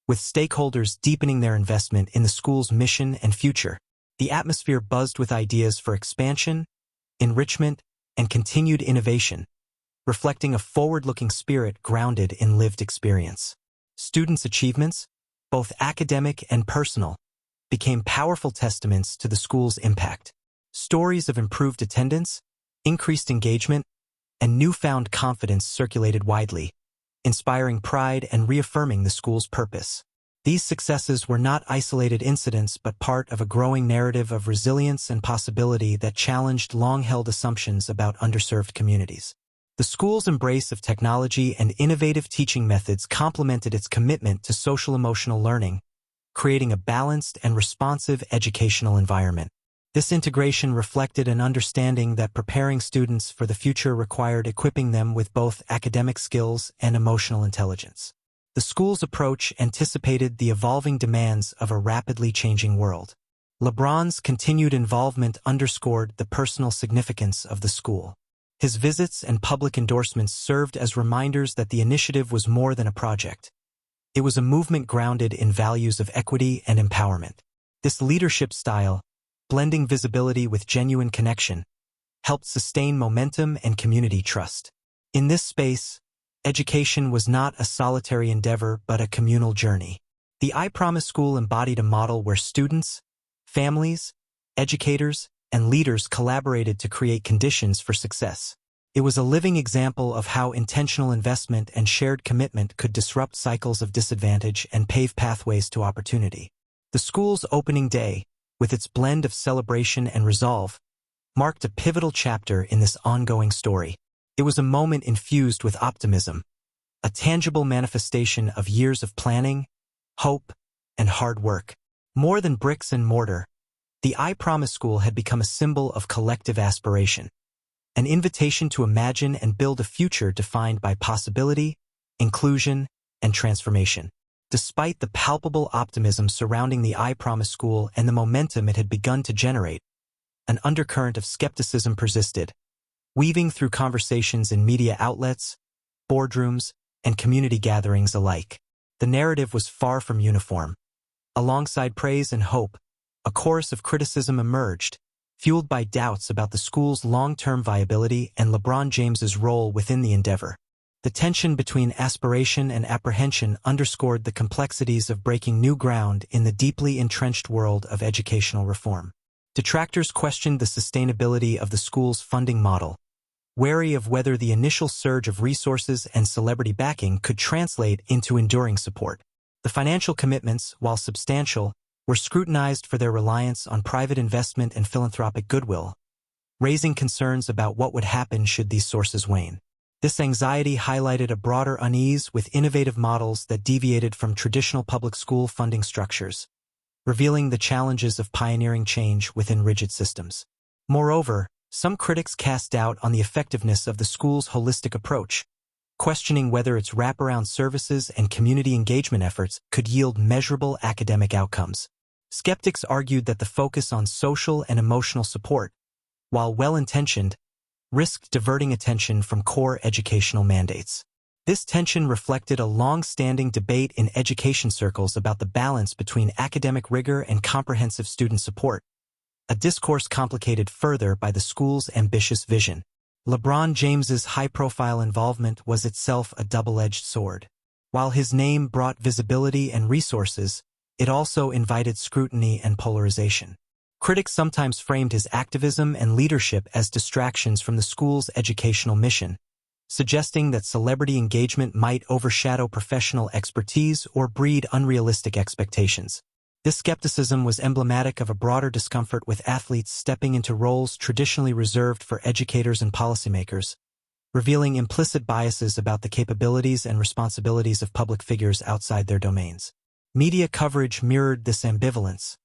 with stakeholders deepening their investment in the school's mission and future. The atmosphere buzzed with ideas for expansion, enrichment, and continued innovation, reflecting a forward-looking spirit grounded in lived experience. Students' achievements, both academic and personal, became powerful testaments to the school's impact. Stories of improved attendance, increased engagement, and newfound confidence circulated widely, inspiring pride and reaffirming the school's purpose. These successes were not isolated incidents but part of a growing narrative of resilience and possibility that challenged long-held assumptions about underserved communities. The school's embrace of technology and innovative teaching methods complemented its commitment to social-emotional learning, creating a balanced and responsive educational environment. This integration reflected an understanding that preparing students for the future required equipping them with both academic skills and emotional intelligence. The school's approach anticipated the evolving demands of a rapidly changing world. LeBron's continued involvement underscored the personal significance of the school. His visits and public endorsements served as reminders that the initiative was more than a project. It was a movement grounded in values of equity and empowerment. This leadership style, blending visibility with genuine connection, helped sustain momentum and community trust. In this space, education was not a solitary endeavor but a communal journey. The I Promise School embodied a model where students, families, educators, and leaders collaborated to create conditions for success. It was a living example of how intentional investment and shared commitment could disrupt cycles of disadvantage and pave pathways to opportunity. The school's opening day, with its blend of celebration and resolve, marked a pivotal chapter in this ongoing story. It was a moment infused with optimism, a tangible manifestation of years of planning, hope, and hard work. More than bricks and mortar, the I Promise School had become a symbol of collective aspiration, an invitation to imagine and build a future defined by possibility, inclusion, and transformation. Despite the palpable optimism surrounding the I Promise School and the momentum it had begun to generate, an undercurrent of skepticism persisted, weaving through conversations in media outlets, boardrooms, and community gatherings alike. The narrative was far from uniform. Alongside praise and hope, a chorus of criticism emerged, fueled by doubts about the school's long-term viability and LeBron James's role within the endeavor. The tension between aspiration and apprehension underscored the complexities of breaking new ground in the deeply entrenched world of educational reform. Detractors questioned the sustainability of the school's funding model, wary of whether the initial surge of resources and celebrity backing could translate into enduring support. The financial commitments, while substantial, were scrutinized for their reliance on private investment and philanthropic goodwill, raising concerns about what would happen should these sources wane. This anxiety highlighted a broader unease with innovative models that deviated from traditional public school funding structures, revealing the challenges of pioneering change within rigid systems. Moreover, some critics cast doubt on the effectiveness of the school's holistic approach, questioning whether its wraparound services and community engagement efforts could yield measurable academic outcomes. Skeptics argued that the focus on social and emotional support, while well-intentioned, risked diverting attention from core educational mandates. This tension reflected a long-standing debate in education circles about the balance between academic rigor and comprehensive student support, a discourse complicated further by the school's ambitious vision. LeBron James's high-profile involvement was itself a double-edged sword. While his name brought visibility and resources, it also invited scrutiny and polarization. Critics sometimes framed his activism and leadership as distractions from the school's educational mission, suggesting that celebrity engagement might overshadow professional expertise or breed unrealistic expectations. This skepticism was emblematic of a broader discomfort with athletes stepping into roles traditionally reserved for educators and policymakers, revealing implicit biases about the capabilities and responsibilities of public figures outside their domains. Media coverage mirrored this ambivalence,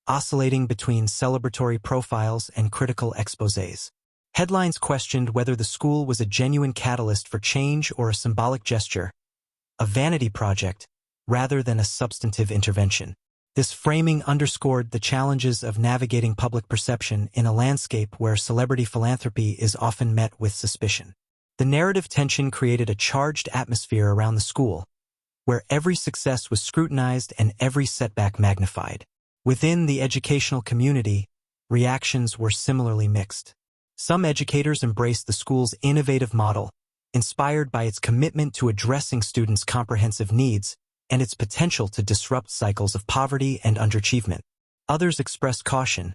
oscillating between celebratory profiles and critical exposés. Headlines questioned whether the school was a genuine catalyst for change or a symbolic gesture, a vanity project, rather than a substantive intervention. This framing underscored the challenges of navigating public perception in a landscape where celebrity philanthropy is often met with suspicion. The narrative tension created a charged atmosphere around the school, where every success was scrutinized and every setback magnified. Within the educational community, reactions were similarly mixed. Some educators embraced the school's innovative model, inspired by its commitment to addressing students' comprehensive needs and its potential to disrupt cycles of poverty and underachievement. Others expressed caution,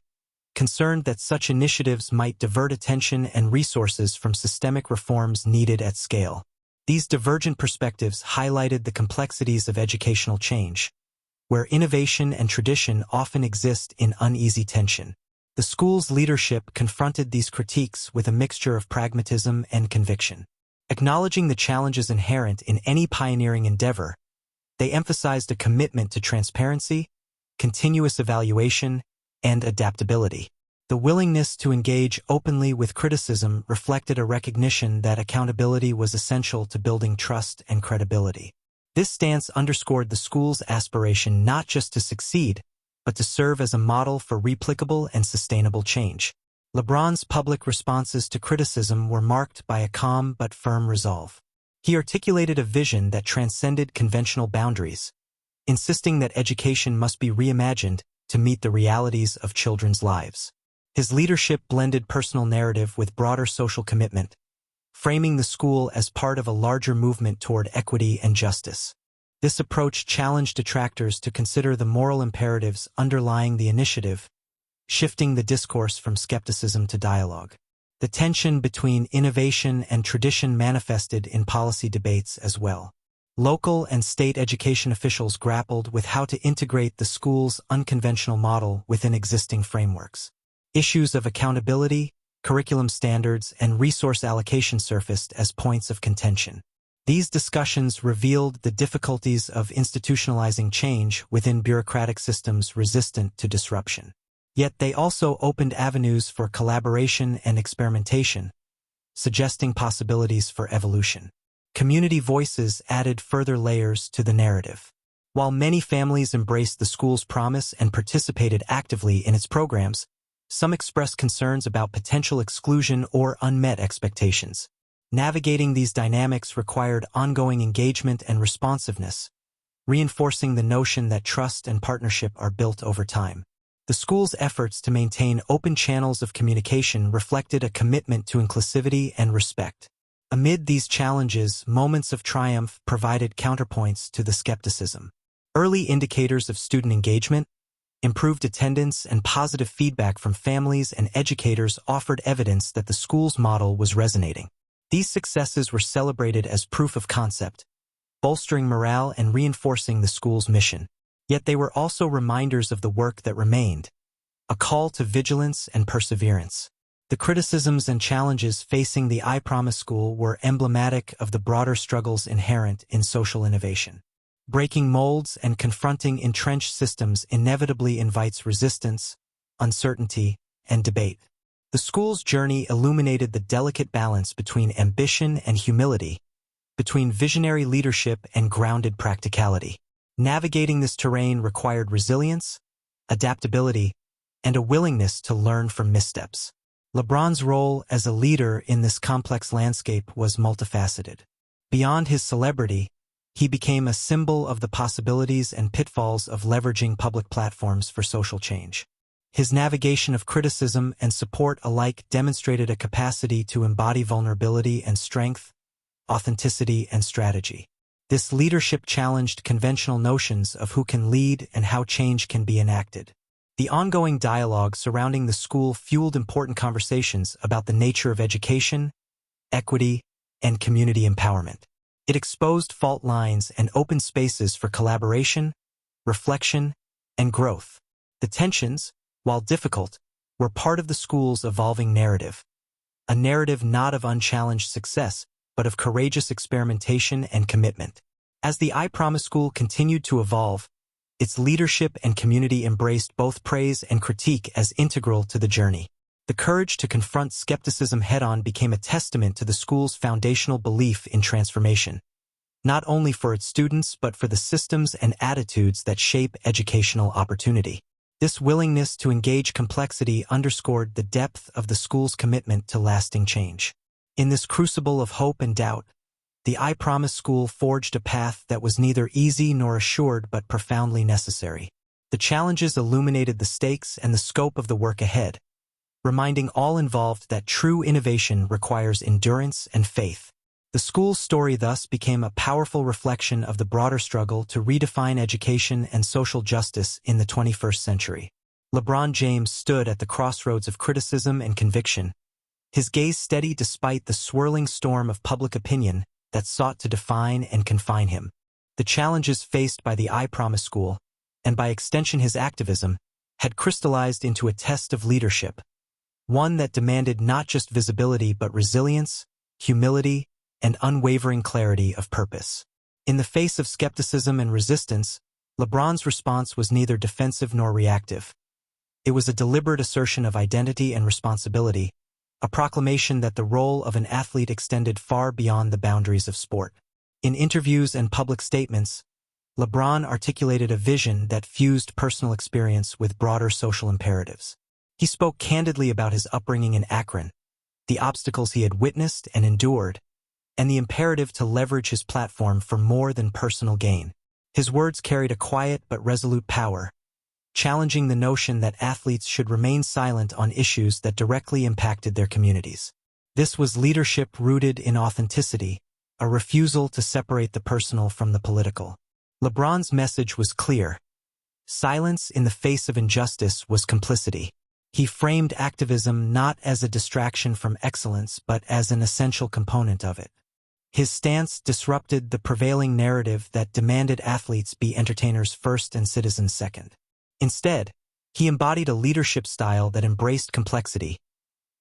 concerned that such initiatives might divert attention and resources from systemic reforms needed at scale. These divergent perspectives highlighted the complexities of educational change, where innovation and tradition often exist in uneasy tension. The school's leadership confronted these critiques with a mixture of pragmatism and conviction. Acknowledging the challenges inherent in any pioneering endeavor, they emphasized a commitment to transparency, continuous evaluation, and adaptability. The willingness to engage openly with criticism reflected a recognition that accountability was essential to building trust and credibility. This stance underscored the school's aspiration not just to succeed, but to serve as a model for replicable and sustainable change. LeBron's public responses to criticism were marked by a calm but firm resolve. He articulated a vision that transcended conventional boundaries, insisting that education must be reimagined to meet the realities of children's lives. His leadership blended personal narrative with broader social commitment, framing the school as part of a larger movement toward equity and justice. This approach challenged detractors to consider the moral imperatives underlying the initiative, shifting the discourse from skepticism to dialogue. The tension between innovation and tradition manifested in policy debates as well. Local and state education officials grappled with how to integrate the school's unconventional model within existing frameworks. Issues of accountability, curriculum standards, and resource allocation surfaced as points of contention. These discussions revealed the difficulties of institutionalizing change within bureaucratic systems resistant to disruption. Yet they also opened avenues for collaboration and experimentation, suggesting possibilities for evolution. Community voices added further layers to the narrative. While many families embraced the school's promise and participated actively in its programs, some expressed concerns about potential exclusion or unmet expectations. Navigating these dynamics required ongoing engagement and responsiveness, reinforcing the notion that trust and partnership are built over time. The school's efforts to maintain open channels of communication reflected a commitment to inclusivity and respect. Amid these challenges, moments of triumph provided counterpoints to the skepticism. Early indicators of student engagement, improved attendance, and positive feedback from families and educators offered evidence that the school's model was resonating. These successes were celebrated as proof of concept, bolstering morale and reinforcing the school's mission. Yet they were also reminders of the work that remained, a call to vigilance and perseverance. The criticisms and challenges facing the I Promise School were emblematic of the broader struggles inherent in social innovation. Breaking molds and confronting entrenched systems inevitably invites resistance, uncertainty, and debate. The school's journey illuminated the delicate balance between ambition and humility, between visionary leadership and grounded practicality. Navigating this terrain required resilience, adaptability, and a willingness to learn from missteps. LeBron's role as a leader in this complex landscape was multifaceted. Beyond his celebrity, he became a symbol of the possibilities and pitfalls of leveraging public platforms for social change. His navigation of criticism and support alike demonstrated a capacity to embody vulnerability and strength, authenticity and strategy. This leadership challenged conventional notions of who can lead and how change can be enacted. The ongoing dialogue surrounding the school fueled important conversations about the nature of education, equity, and community empowerment. It exposed fault lines and opened spaces for collaboration, reflection, and growth. The tensions, while difficult, were part of the school's evolving narrative. A narrative not of unchallenged success, but of courageous experimentation and commitment. As the I Promise School continued to evolve, its leadership and community embraced both praise and critique as integral to the journey. The courage to confront skepticism head-on became a testament to the school's foundational belief in transformation, not only for its students but for the systems and attitudes that shape educational opportunity. This willingness to engage complexity underscored the depth of the school's commitment to lasting change. In this crucible of hope and doubt, the I Promise School forged a path that was neither easy nor assured but profoundly necessary. The challenges illuminated the stakes and the scope of the work ahead, reminding all involved that true innovation requires endurance and faith. The school's story thus became a powerful reflection of the broader struggle to redefine education and social justice in the 21st century. LeBron James stood at the crossroads of criticism and conviction, his gaze steady despite the swirling storm of public opinion that sought to define and confine him. The challenges faced by the I Promise School, and by extension his activism, had crystallized into a test of leadership, one that demanded not just visibility but resilience, humility, and unwavering clarity of purpose. In the face of skepticism and resistance, LeBron's response was neither defensive nor reactive. It was a deliberate assertion of identity and responsibility, a proclamation that the role of an athlete extended far beyond the boundaries of sport. In interviews and public statements, LeBron articulated a vision that fused personal experience with broader social imperatives. He spoke candidly about his upbringing in Akron, the obstacles he had witnessed and endured, and the imperative to leverage his platform for more than personal gain. His words carried a quiet but resolute power, challenging the notion that athletes should remain silent on issues that directly impacted their communities. This was leadership rooted in authenticity, a refusal to separate the personal from the political. LeBron's message was clear. Silence in the face of injustice was complicity. He framed activism not as a distraction from excellence but as an essential component of it. His stance disrupted the prevailing narrative that demanded athletes be entertainers first and citizens second. Instead, he embodied a leadership style that embraced complexity,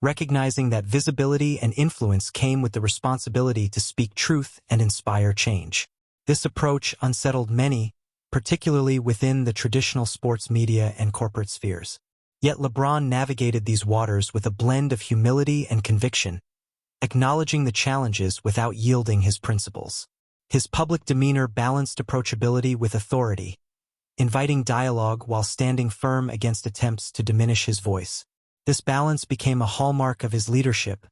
recognizing that visibility and influence came with the responsibility to speak truth and inspire change. This approach unsettled many, particularly within the traditional sports media and corporate spheres. Yet LeBron navigated these waters with a blend of humility and conviction, acknowledging the challenges without yielding his principles. His public demeanor balanced approachability with authority, inviting dialogue while standing firm against attempts to diminish his voice. This balance became a hallmark of his leadership,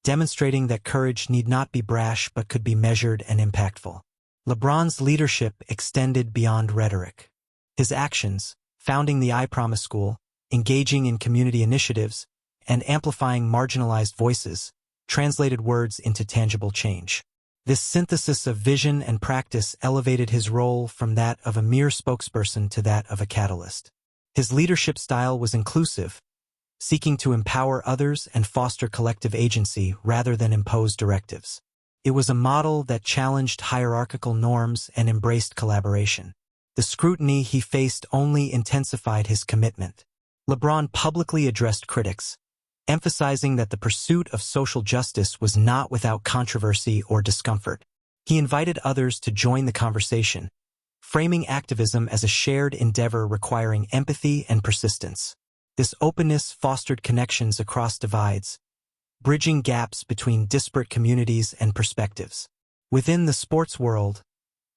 demonstrating that courage need not be brash but could be measured and impactful. LeBron's leadership extended beyond rhetoric. His actions, founding the I Promise School, engaging in community initiatives, and amplifying marginalized voices, translated words into tangible change. This synthesis of vision and practice elevated his role from that of a mere spokesperson to that of a catalyst. His leadership style was inclusive, seeking to empower others and foster collective agency rather than impose directives. It was a model that challenged hierarchical norms and embraced collaboration. The scrutiny he faced only intensified his commitment. LeBron publicly addressed critics, emphasizing that the pursuit of social justice was not without controversy or discomfort. He invited others to join the conversation, framing activism as a shared endeavor requiring empathy and persistence. This openness fostered connections across divides, bridging gaps between disparate communities and perspectives. Within the sports world,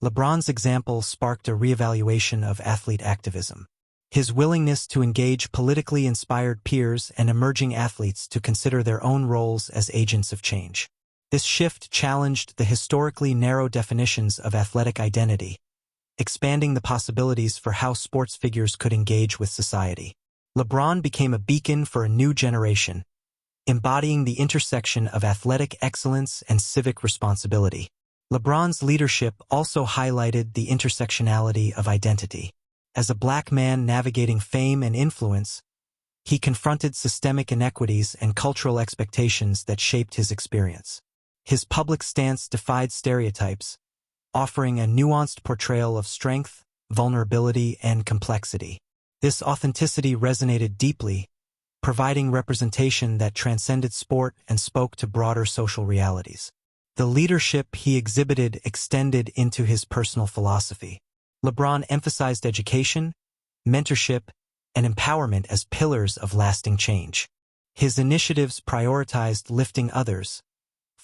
LeBron's example sparked a reevaluation of athlete activism. His willingness to engage politically inspired peers and emerging athletes to consider their own roles as agents of change. This shift challenged the historically narrow definitions of athletic identity, expanding the possibilities for how sports figures could engage with society. LeBron became a beacon for a new generation, embodying the intersection of athletic excellence and civic responsibility. LeBron's leadership also highlighted the intersectionality of identity. As a black man navigating fame and influence, he confronted systemic inequities and cultural expectations that shaped his experience. His public stance defied stereotypes, offering a nuanced portrayal of strength, vulnerability, and complexity. This authenticity resonated deeply, providing representation that transcended sport and spoke to broader social realities. The leadership he exhibited extended into his personal philosophy. LeBron emphasized education, mentorship, and empowerment as pillars of lasting change. His initiatives prioritized lifting others,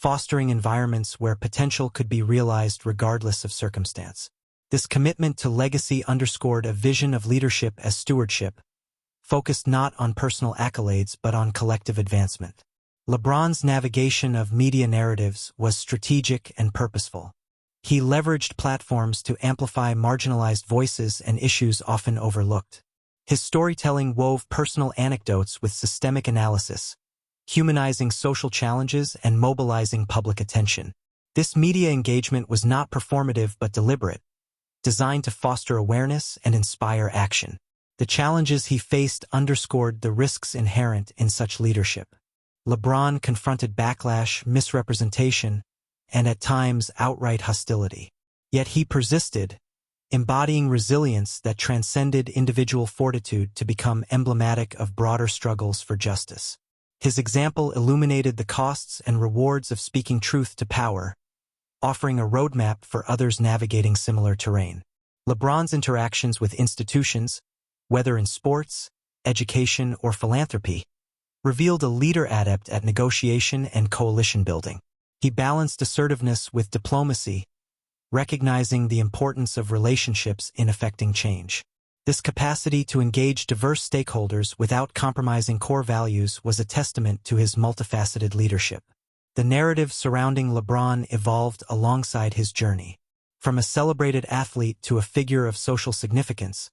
fostering environments where potential could be realized regardless of circumstance. This commitment to legacy underscored a vision of leadership as stewardship, focused not on personal accolades but on collective advancement. LeBron's navigation of media narratives was strategic and purposeful. He leveraged platforms to amplify marginalized voices and issues often overlooked. His storytelling wove personal anecdotes with systemic analysis, humanizing social challenges and mobilizing public attention. This media engagement was not performative but deliberate, designed to foster awareness and inspire action. The challenges he faced underscored the risks inherent in such leadership. LeBron confronted backlash, misrepresentation, and at times outright hostility. Yet he persisted, embodying resilience that transcended individual fortitude to become emblematic of broader struggles for justice. His example illuminated the costs and rewards of speaking truth to power, offering a roadmap for others navigating similar terrain. LeBron's interactions with institutions, whether in sports, education, or philanthropy, revealed a leader adept at negotiation and coalition building. He balanced assertiveness with diplomacy, recognizing the importance of relationships in effecting change. This capacity to engage diverse stakeholders without compromising core values was a testament to his multifaceted leadership. The narrative surrounding LeBron evolved alongside his journey. From a celebrated athlete to a figure of social significance,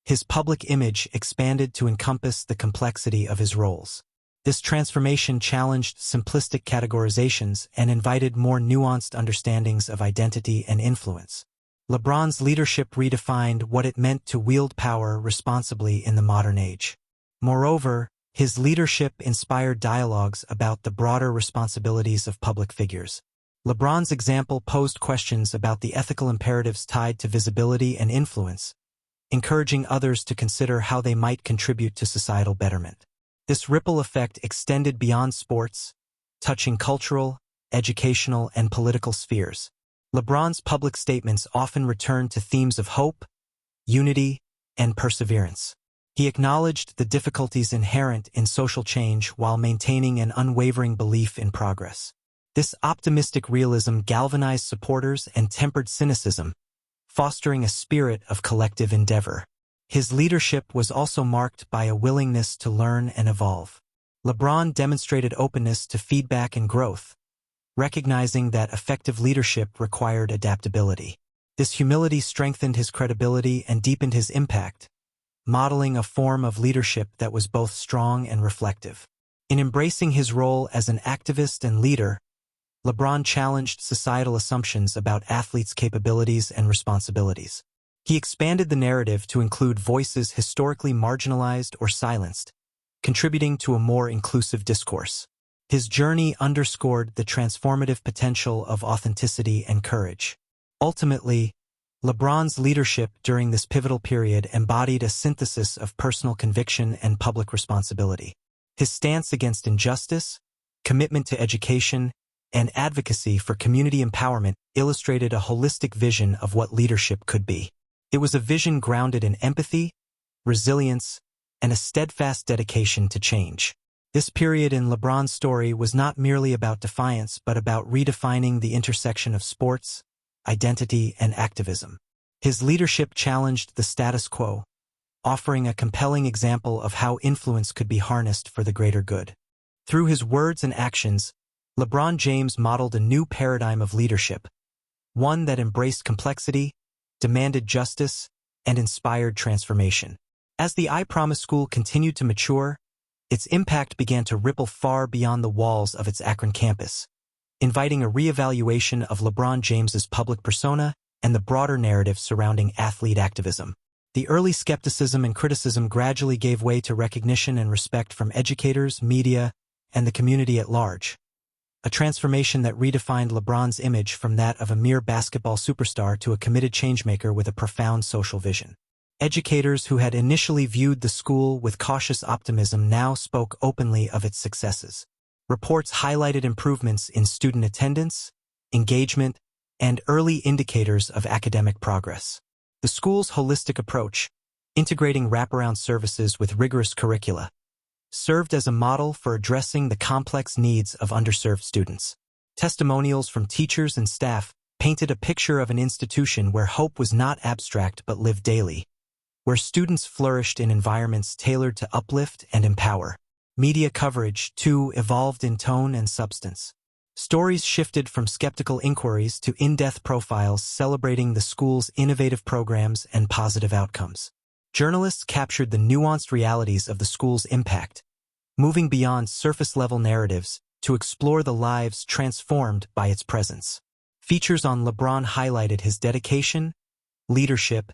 his public image expanded to encompass the complexity of his roles. This transformation challenged simplistic categorizations and invited more nuanced understandings of identity and influence. LeBron's leadership redefined what it meant to wield power responsibly in the modern age. Moreover, his leadership inspired dialogues about the broader responsibilities of public figures. LeBron's example posed questions about the ethical imperatives tied to visibility and influence, encouraging others to consider how they might contribute to societal betterment. This ripple effect extended beyond sports, touching cultural, educational, and political spheres. LeBron's public statements often returned to themes of hope, unity, and perseverance. He acknowledged the difficulties inherent in social change while maintaining an unwavering belief in progress. This optimistic realism galvanized supporters and tempered cynicism, fostering a spirit of collective endeavor. His leadership was also marked by a willingness to learn and evolve. LeBron demonstrated openness to feedback and growth, recognizing that effective leadership required adaptability. This humility strengthened his credibility and deepened his impact, modeling a form of leadership that was both strong and reflective. In embracing his role as an activist and leader, LeBron challenged societal assumptions about athletes' capabilities and responsibilities. He expanded the narrative to include voices historically marginalized or silenced, contributing to a more inclusive discourse. His journey underscored the transformative potential of authenticity and courage. Ultimately, LeBron's leadership during this pivotal period embodied a synthesis of personal conviction and public responsibility. His stance against injustice, commitment to education, and advocacy for community empowerment illustrated a holistic vision of what leadership could be. It was a vision grounded in empathy, resilience, and a steadfast dedication to change. This period in LeBron's story was not merely about defiance but about redefining the intersection of sports, identity, and activism. His leadership challenged the status quo, offering a compelling example of how influence could be harnessed for the greater good. Through his words and actions, LeBron James modeled a new paradigm of leadership, one that embraced complexity, demanded justice, and inspired transformation. As the I Promise School continued to mature, its impact began to ripple far beyond the walls of its Akron campus, inviting a reevaluation of LeBron James's public persona and the broader narrative surrounding athlete activism. The early skepticism and criticism gradually gave way to recognition and respect from educators, media, and the community at large. a transformation that redefined LeBron's image from that of a mere basketball superstar to a committed changemaker with a profound social vision. Educators who had initially viewed the school with cautious optimism now spoke openly of its successes. Reports highlighted improvements in student attendance, engagement, and early indicators of academic progress. The school's holistic approach, integrating wraparound services with rigorous curricula, served as a model for addressing the complex needs of underserved students. Testimonials from teachers and staff painted a picture of an institution where hope was not abstract but lived daily, where students flourished in environments tailored to uplift and empower. Media coverage, too, evolved in tone and substance. Stories shifted from skeptical inquiries to in-depth profiles celebrating the school's innovative programs and positive outcomes. Journalists captured the nuanced realities of the school's impact, moving beyond surface-level narratives to explore the lives transformed by its presence. Features on LeBron highlighted his dedication, leadership,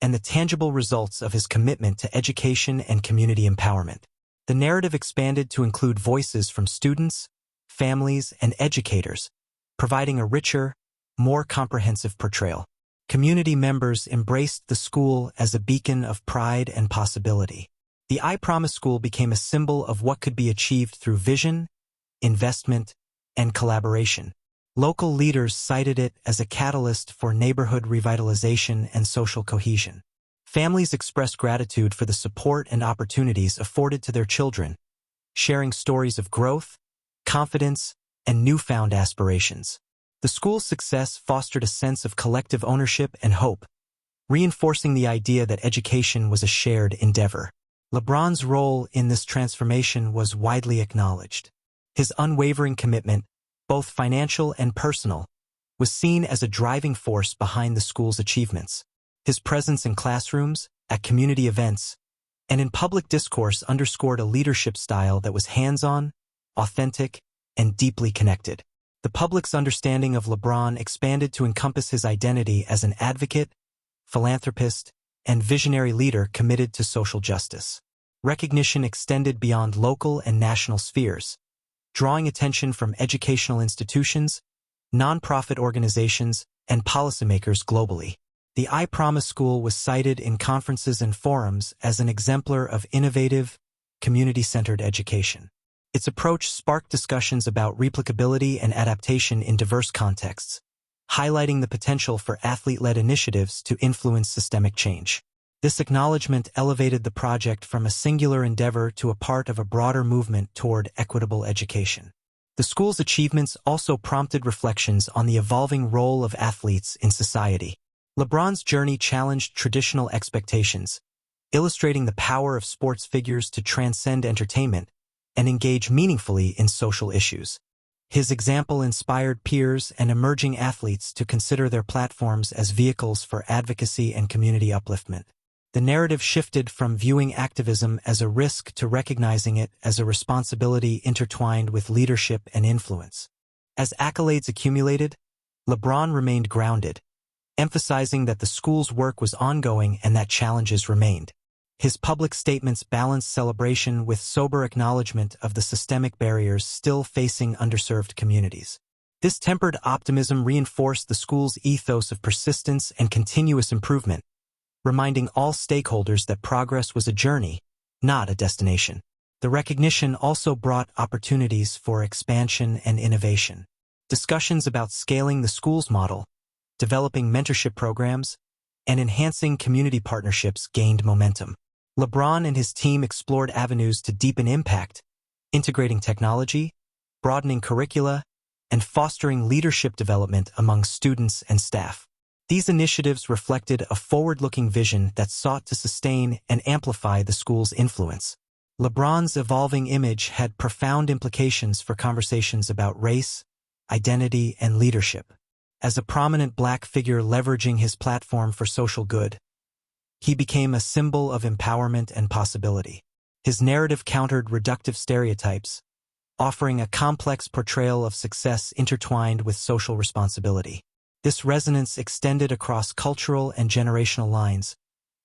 and the tangible results of his commitment to education and community empowerment. The narrative expanded to include voices from students, families, and educators, providing a richer, more comprehensive portrayal. Community members embraced the school as a beacon of pride and possibility. The I Promise School became a symbol of what could be achieved through vision, investment, and collaboration. Local leaders cited it as a catalyst for neighborhood revitalization and social cohesion. Families expressed gratitude for the support and opportunities afforded to their children, sharing stories of growth, confidence, and newfound aspirations. The school's success fostered a sense of collective ownership and hope, reinforcing the idea that education was a shared endeavor. LeBron's role in this transformation was widely acknowledged. His unwavering commitment, both financial and personal, was seen as a driving force behind the school's achievements. His presence in classrooms, at community events, and in public discourse underscored a leadership style that was hands-on, authentic, and deeply connected. The public's understanding of LeBron expanded to encompass his identity as an advocate, philanthropist, and visionary leader committed to social justice. Recognition extended beyond local and national spheres, drawing attention from educational institutions, nonprofit organizations, and policymakers globally. The I Promise School was cited in conferences and forums as an exemplar of innovative, community-centered education. Its approach sparked discussions about replicability and adaptation in diverse contexts, highlighting the potential for athlete-led initiatives to influence systemic change. This acknowledgement elevated the project from a singular endeavor to a part of a broader movement toward equitable education. The school's achievements also prompted reflections on the evolving role of athletes in society. LeBron's journey challenged traditional expectations, illustrating the power of sports figures to transcend entertainment and engage meaningfully in social issues. His example inspired peers and emerging athletes to consider their platforms as vehicles for advocacy and community upliftment. The narrative shifted from viewing activism as a risk to recognizing it as a responsibility intertwined with leadership and influence. As accolades accumulated, LeBron remained grounded, emphasizing that the school's work was ongoing and that challenges remained. His public statements balanced celebration with sober acknowledgement of the systemic barriers still facing underserved communities. This tempered optimism reinforced the school's ethos of persistence and continuous improvement, reminding all stakeholders that progress was a journey, not a destination. The recognition also brought opportunities for expansion and innovation. Discussions about scaling the school's model, developing mentorship programs, and enhancing community partnerships gained momentum. LeBron and his team explored avenues to deepen impact, integrating technology, broadening curricula, and fostering leadership development among students and staff. These initiatives reflected a forward-looking vision that sought to sustain and amplify the school's influence. LeBron's evolving image had profound implications for conversations about race, identity, and leadership. As a prominent Black figure leveraging his platform for social good, he became a symbol of empowerment and possibility. His narrative countered reductive stereotypes, offering a complex portrayal of success intertwined with social responsibility. This resonance extended across cultural and generational lines,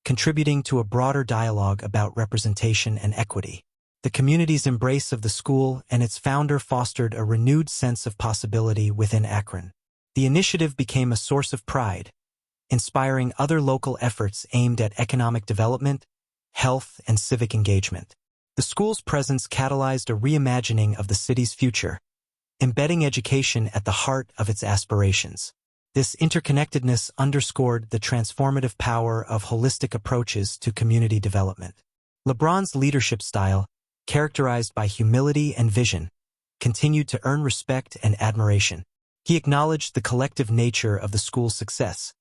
contributing to a broader dialogue about representation and equity. The community's embrace of the school and its founder fostered a renewed sense of possibility within Akron. The initiative became a source of pride, inspiring other local efforts aimed at economic development, health, and civic engagement. The school's presence catalyzed a reimagining of the city's future, embedding education at the heart of its aspirations. This interconnectedness underscored the transformative power of holistic approaches to community development. LeBron's leadership style, characterized by humility and vision, continued to earn respect and admiration. He acknowledged the collective nature of the school's success,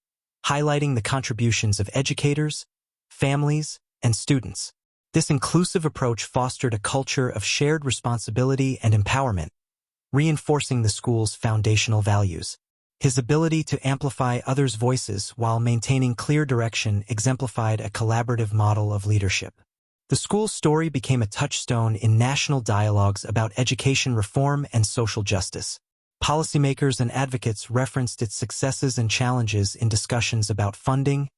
highlighting the contributions of educators, families, and students. This inclusive approach fostered a culture of shared responsibility and empowerment, reinforcing the school's foundational values. His ability to amplify others' voices while maintaining clear direction exemplified a collaborative model of leadership. The school's story became a touchstone in national dialogues about education reform and social justice. Policymakers and advocates referenced its successes and challenges in discussions about funding,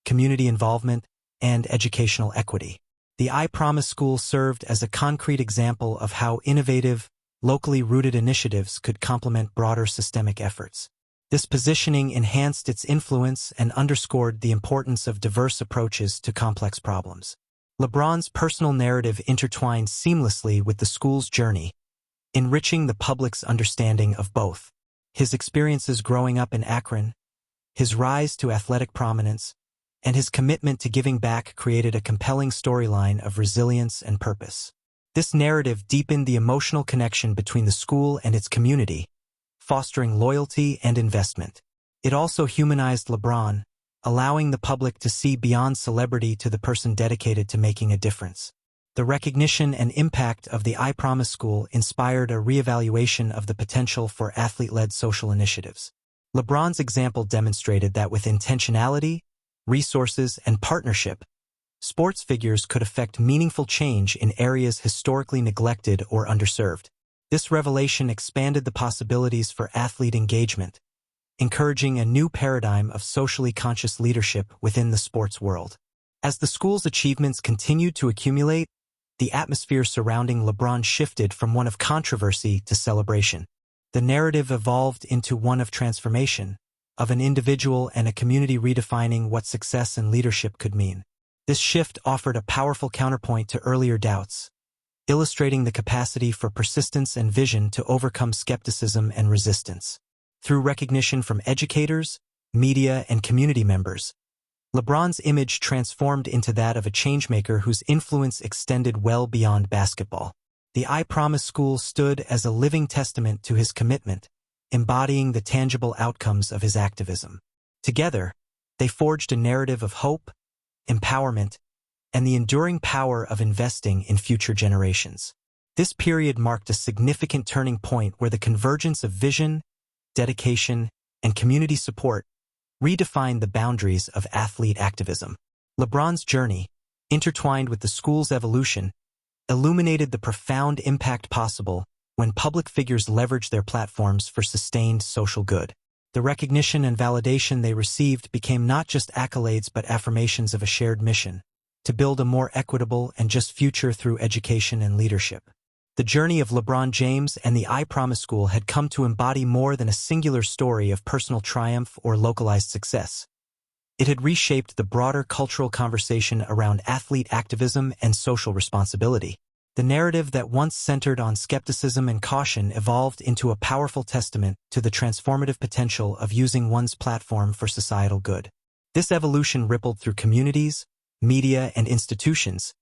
community involvement, and educational equity. The I Promise School served as a concrete example of how innovative, locally rooted initiatives could complement broader systemic efforts. This positioning enhanced its influence and underscored the importance of diverse approaches to complex problems. LeBron's personal narrative intertwined seamlessly with the school's journey, enriching the public's understanding of both. His experiences growing up in Akron, his rise to athletic prominence, and his commitment to giving back created a compelling storyline of resilience and purpose. This narrative deepened the emotional connection between the school and its community, fostering loyalty and investment. It also humanized LeBron, allowing the public to see beyond celebrity to the person dedicated to making a difference. The recognition and impact of the I Promise School inspired a reevaluation of the potential for athlete-led social initiatives. LeBron's example demonstrated that with intentionality, resources, and partnership, sports figures could effect meaningful change in areas historically neglected or underserved. This revelation expanded the possibilities for athlete engagement, encouraging a new paradigm of socially conscious leadership within the sports world. As the school's achievements continued to accumulate, the atmosphere surrounding LeBron shifted from one of controversy to celebration. The narrative evolved into one of transformation, of an individual and a community redefining what success and leadership could mean. This shift offered a powerful counterpoint to earlier doubts, illustrating the capacity for persistence and vision to overcome skepticism and resistance. Through recognition from educators, media, and community members, LeBron's image transformed into that of a changemaker whose influence extended well beyond basketball. The I Promise School stood as a living testament to his commitment, embodying the tangible outcomes of his activism. Together, they forged a narrative of hope, empowerment, and the enduring power of investing in future generations. This period marked a significant turning point where the convergence of vision, dedication, and community support redefined the boundaries of athlete activism. LeBron's journey, intertwined with the school's evolution, illuminated the profound impact possible when public figures leveraged their platforms for sustained social good. The recognition and validation they received became not just accolades but affirmations of a shared mission, to build a more equitable and just future through education and leadership. The journey of LeBron James and the I Promise School had come to embody more than a singular story of personal triumph or localized success. It had reshaped the broader cultural conversation around athlete activism and social responsibility. The narrative that once centered on skepticism and caution evolved into a powerful testament to the transformative potential of using one's platform for societal good. This evolution rippled through communities, media, and institutions,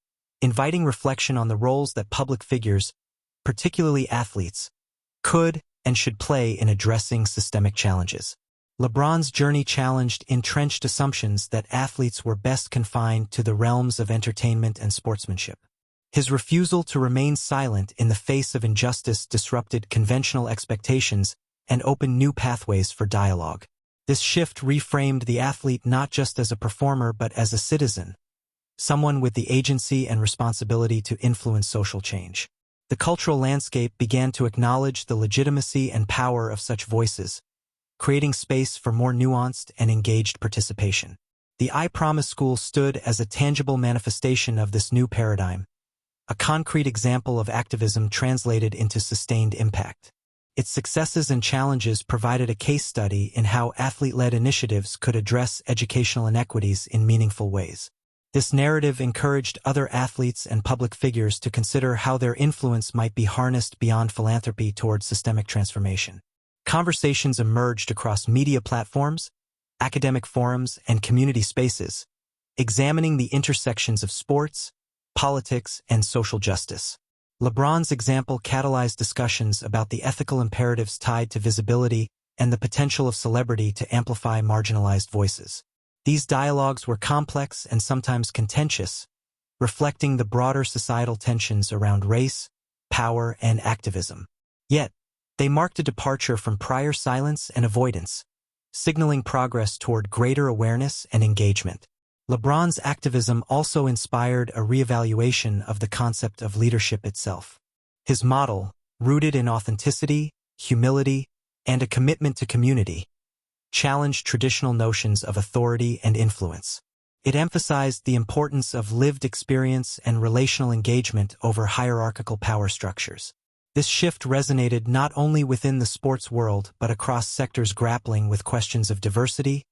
inviting reflection on the roles that public figures, particularly athletes, could and should play in addressing systemic challenges. LeBron's journey challenged entrenched assumptions that athletes were best confined to the realms of entertainment and sportsmanship. His refusal to remain silent in the face of injustice disrupted conventional expectations and opened new pathways for dialogue. This shift reframed the athlete not just as a performer but as a citizen, someone with the agency and responsibility to influence social change. The cultural landscape began to acknowledge the legitimacy and power of such voices, creating space for more nuanced and engaged participation. The I Promise School stood as a tangible manifestation of this new paradigm, a concrete example of activism translated into sustained impact. Its successes and challenges provided a case study in how athlete-led initiatives could address educational inequities in meaningful ways. This narrative encouraged other athletes and public figures to consider how their influence might be harnessed beyond philanthropy towards systemic transformation. Conversations emerged across media platforms, academic forums, and community spaces, examining the intersections of sports, politics, and social justice. LeBron's example catalyzed discussions about the ethical imperatives tied to visibility and the potential of celebrity to amplify marginalized voices. These dialogues were complex and sometimes contentious, reflecting the broader societal tensions around race, power, and activism. Yet, they marked a departure from prior silence and avoidance, signaling progress toward greater awareness and engagement. LeBron's activism also inspired a reevaluation of the concept of leadership itself. His model, rooted in authenticity, humility, and a commitment to community, challenged traditional notions of authority and influence. It emphasized the importance of lived experience and relational engagement over hierarchical power structures. This shift resonated not only within the sports world but across sectors grappling with questions of diversity,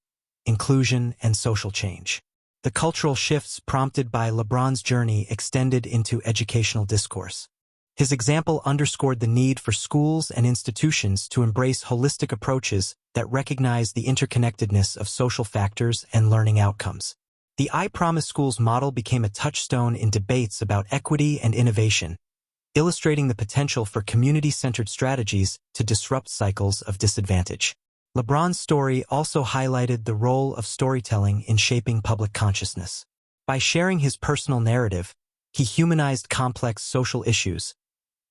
inclusion, and social change. The cultural shifts prompted by LeBron's journey extended into educational discourse. His example underscored the need for schools and institutions to embrace holistic approaches that recognize the interconnectedness of social factors and learning outcomes. The I Promise Schools model became a touchstone in debates about equity and innovation, illustrating the potential for community-centered strategies to disrupt cycles of disadvantage. LeBron's story also highlighted the role of storytelling in shaping public consciousness. By sharing his personal narrative, he humanized complex social issues,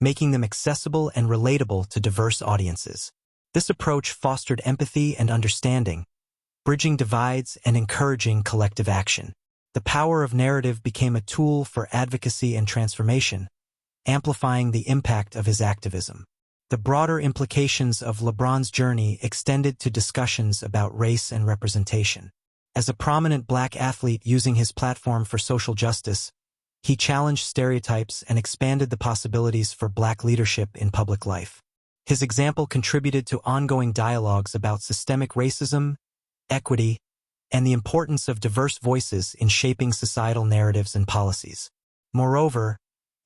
making them accessible and relatable to diverse audiences. This approach fostered empathy and understanding, bridging divides and encouraging collective action. The power of narrative became a tool for advocacy and transformation, amplifying the impact of his activism. The broader implications of LeBron's journey extended to discussions about race and representation. As a prominent black athlete using his platform for social justice, he challenged stereotypes and expanded the possibilities for black leadership in public life. His example contributed to ongoing dialogues about systemic racism, equity, and the importance of diverse voices in shaping societal narratives and policies. Moreover,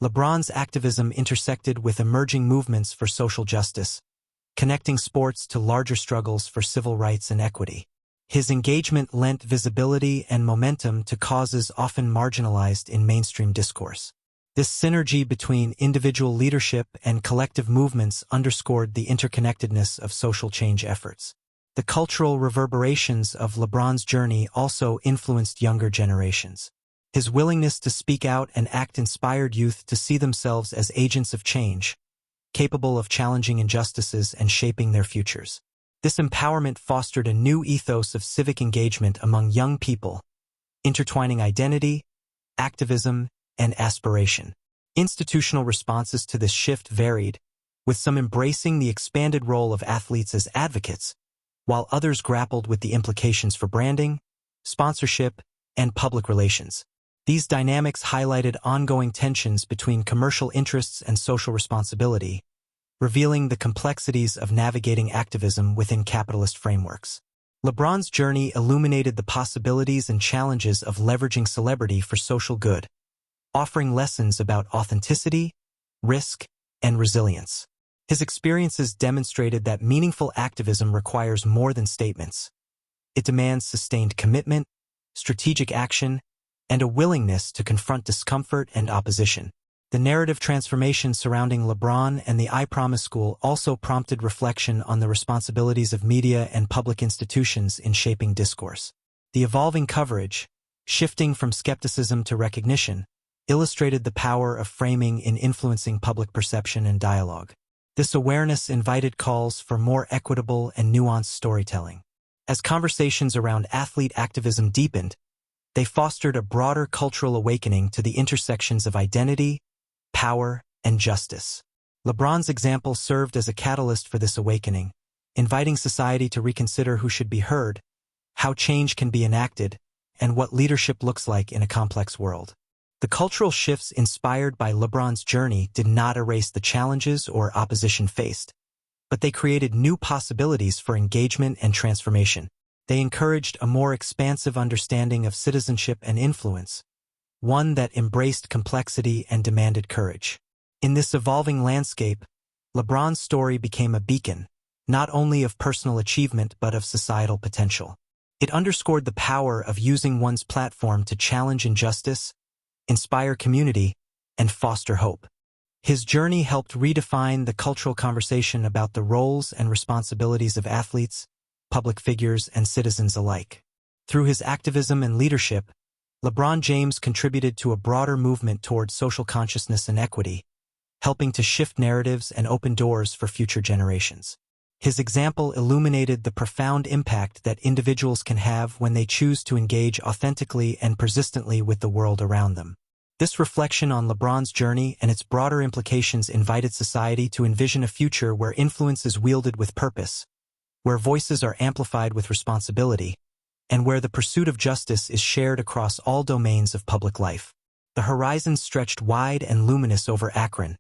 LeBron's activism intersected with emerging movements for social justice, connecting sports to larger struggles for civil rights and equity. His engagement lent visibility and momentum to causes often marginalized in mainstream discourse. This synergy between individual leadership and collective movements underscored the interconnectedness of social change efforts. The cultural reverberations of LeBron's journey also influenced younger generations. His willingness to speak out and act inspired youth to see themselves as agents of change, capable of challenging injustices and shaping their futures. This empowerment fostered a new ethos of civic engagement among young people, intertwining identity, activism, and aspiration. Institutional responses to this shift varied, with some embracing the expanded role of athletes as advocates, while others grappled with the implications for branding, sponsorship, and public relations. These dynamics highlighted ongoing tensions between commercial interests and social responsibility, revealing the complexities of navigating activism within capitalist frameworks. LeBron's journey illuminated the possibilities and challenges of leveraging celebrity for social good, offering lessons about authenticity, risk, and resilience. His experiences demonstrated that meaningful activism requires more than statements. It demands sustained commitment, strategic action, and a willingness to confront discomfort and opposition. The narrative transformation surrounding LeBron and the I Promise School also prompted reflection on the responsibilities of media and public institutions in shaping discourse. The evolving coverage, shifting from skepticism to recognition, illustrated the power of framing in influencing public perception and dialogue. This awareness invited calls for more equitable and nuanced storytelling. As conversations around athlete activism deepened, they fostered a broader cultural awakening to the intersections of identity, power, and justice. LeBron's example served as a catalyst for this awakening, inviting society to reconsider who should be heard, how change can be enacted, and what leadership looks like in a complex world. The cultural shifts inspired by LeBron's journey did not erase the challenges or opposition faced, but they created new possibilities for engagement and transformation. They encouraged a more expansive understanding of citizenship and influence, one that embraced complexity and demanded courage. In this evolving landscape, LeBron's story became a beacon, not only of personal achievement but of societal potential. It underscored the power of using one's platform to challenge injustice, inspire community, and foster hope. His journey helped redefine the cultural conversation about the roles and responsibilities of athletes, public figures, and citizens alike. Through his activism and leadership, LeBron James contributed to a broader movement toward social consciousness and equity, helping to shift narratives and open doors for future generations. His example illuminated the profound impact that individuals can have when they choose to engage authentically and persistently with the world around them. This reflection on LeBron's journey and its broader implications invited society to envision a future where influence is wielded with purpose, where voices are amplified with responsibility, and where the pursuit of justice is shared across all domains of public life. The horizon stretched wide and luminous over Akron,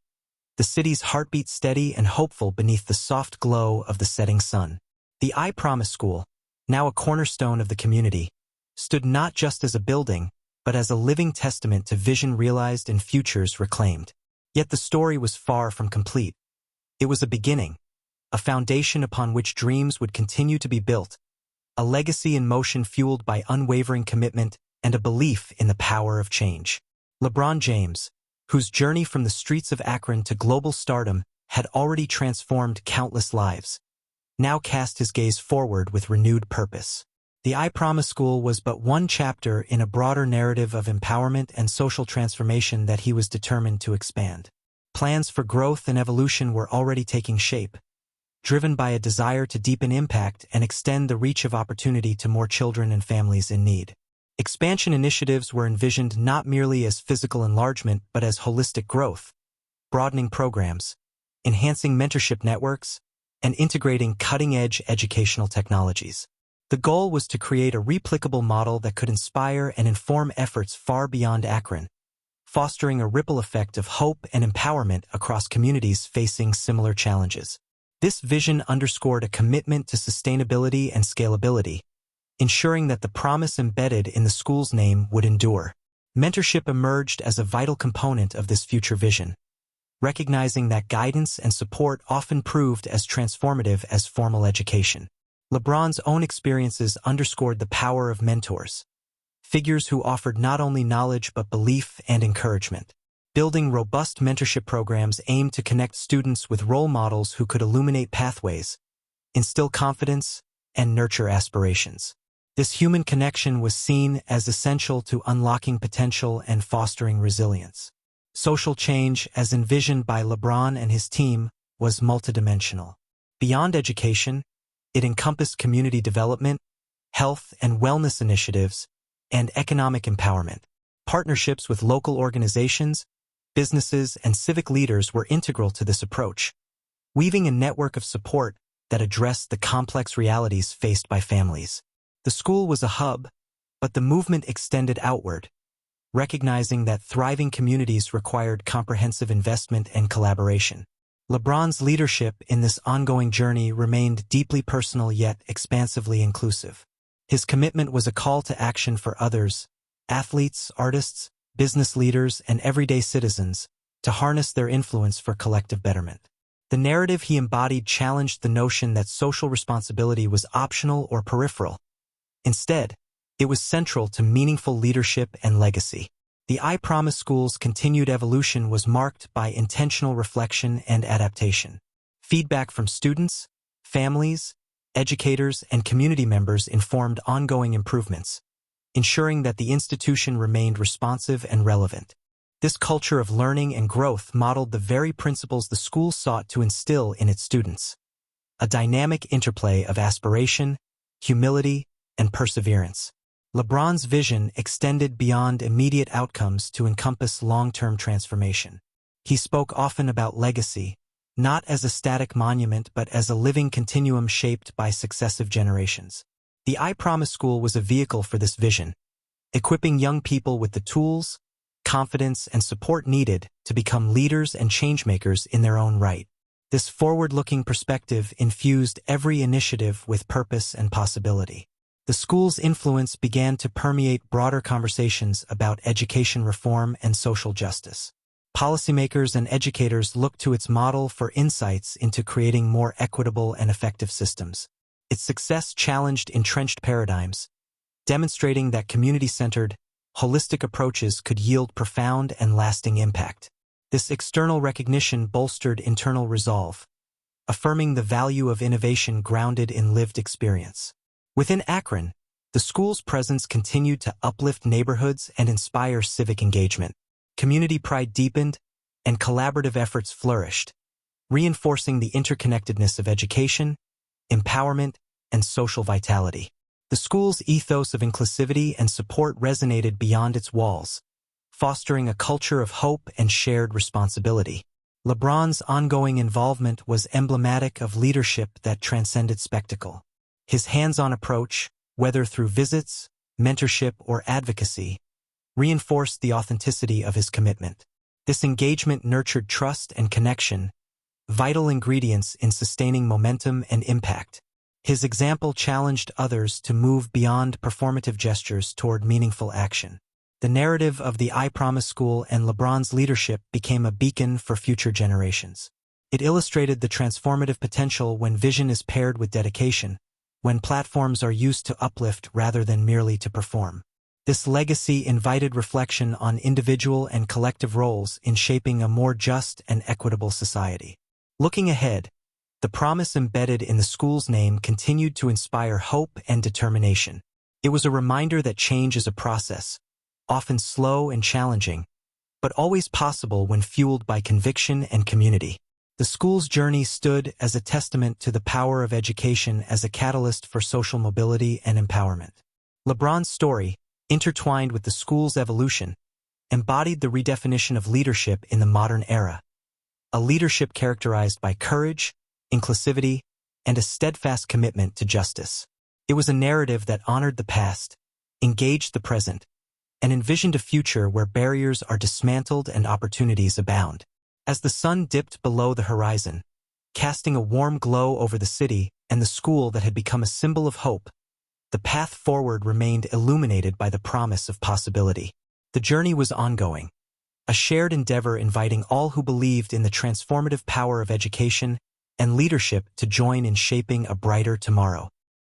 the city's heartbeat steady and hopeful beneath the soft glow of the setting sun. The I Promise School, now a cornerstone of the community, stood not just as a building, but as a living testament to vision realized and futures reclaimed. Yet the story was far from complete. It was a beginning, a foundation upon which dreams would continue to be built, a legacy in motion fueled by unwavering commitment and a belief in the power of change. LeBron James, whose journey from the streets of Akron to global stardom had already transformed countless lives, now cast his gaze forward with renewed purpose. The I Promise School was but one chapter in a broader narrative of empowerment and social transformation that he was determined to expand. Plans for growth and evolution were already taking shape, driven by a desire to deepen impact and extend the reach of opportunity to more children and families in need. Expansion initiatives were envisioned not merely as physical enlargement but as holistic growth, broadening programs, enhancing mentorship networks, and integrating cutting-edge educational technologies. The goal was to create a replicable model that could inspire and inform efforts far beyond Akron, fostering a ripple effect of hope and empowerment across communities facing similar challenges. This vision underscored a commitment to sustainability and scalability, ensuring that the promise embedded in the school's name would endure. Mentorship emerged as a vital component of this future vision, recognizing that guidance and support often proved as transformative as formal education. LeBron's own experiences underscored the power of mentors, figures who offered not only knowledge but belief and encouragement. Building robust mentorship programs aimed to connect students with role models who could illuminate pathways, instill confidence, and nurture aspirations. This human connection was seen as essential to unlocking potential and fostering resilience. Social change, as envisioned by LeBron and his team, was multidimensional. Beyond education, it encompassed community development, health and wellness initiatives, and economic empowerment. Partnerships with local organizations, businesses, and civic leaders were integral to this approach, weaving a network of support that addressed the complex realities faced by families. The school was a hub, but the movement extended outward, recognizing that thriving communities required comprehensive investment and collaboration. LeBron's leadership in this ongoing journey remained deeply personal yet expansively inclusive. His commitment was a call to action for others, athletes, artists, business leaders, and everyday citizens, to harness their influence for collective betterment. The narrative he embodied challenged the notion that social responsibility was optional or peripheral. Instead, it was central to meaningful leadership and legacy. The I Promise School's continued evolution was marked by intentional reflection and adaptation. Feedback from students, families, educators, and community members informed ongoing improvements, ensuring that the institution remained responsive and relevant. This culture of learning and growth modeled the very principles the school sought to instill in its students: a dynamic interplay of aspiration, humility, and perseverance. LeBron's vision extended beyond immediate outcomes to encompass long-term transformation. He spoke often about legacy, not as a static monument but as a living continuum shaped by successive generations. The I Promise School was a vehicle for this vision, equipping young people with the tools, confidence, and support needed to become leaders and changemakers in their own right. This forward-looking perspective infused every initiative with purpose and possibility. The school's influence began to permeate broader conversations about education reform and social justice. Policymakers and educators looked to its model for insights into creating more equitable and effective systems. Its success challenged entrenched paradigms, demonstrating that community-centered, holistic approaches could yield profound and lasting impact. This external recognition bolstered internal resolve, affirming the value of innovation grounded in lived experience. Within Akron, the school's presence continued to uplift neighborhoods and inspire civic engagement. Community pride deepened, and collaborative efforts flourished, reinforcing the interconnectedness of education, empowerment, and social vitality. The school's ethos of inclusivity and support resonated beyond its walls, fostering a culture of hope and shared responsibility. LeBron's ongoing involvement was emblematic of leadership that transcended spectacle. His hands-on approach, whether through visits, mentorship, or advocacy, reinforced the authenticity of his commitment. This engagement nurtured trust and connection, vital ingredients in sustaining momentum and impact. His example challenged others to move beyond performative gestures toward meaningful action. The narrative of the I Promise School and LeBron's leadership became a beacon for future generations. It illustrated the transformative potential when vision is paired with dedication, when platforms are used to uplift rather than merely to perform. This legacy invited reflection on individual and collective roles in shaping a more just and equitable society. Looking ahead, the promise embedded in the school's name continued to inspire hope and determination. It was a reminder that change is a process, often slow and challenging, but always possible when fueled by conviction and community. The school's journey stood as a testament to the power of education as a catalyst for social mobility and empowerment. LeBron's story, intertwined with the school's evolution, embodied the redefinition of leadership in the modern era, a leadership characterized by courage, inclusivity, and a steadfast commitment to justice. It was a narrative that honored the past, engaged the present, and envisioned a future where barriers are dismantled and opportunities abound. As the sun dipped below the horizon, casting a warm glow over the city and the school that had become a symbol of hope, the path forward remained illuminated by the promise of possibility. The journey was ongoing, a shared endeavor inviting all who believed in the transformative power of education and leadership to join in shaping a brighter tomorrow.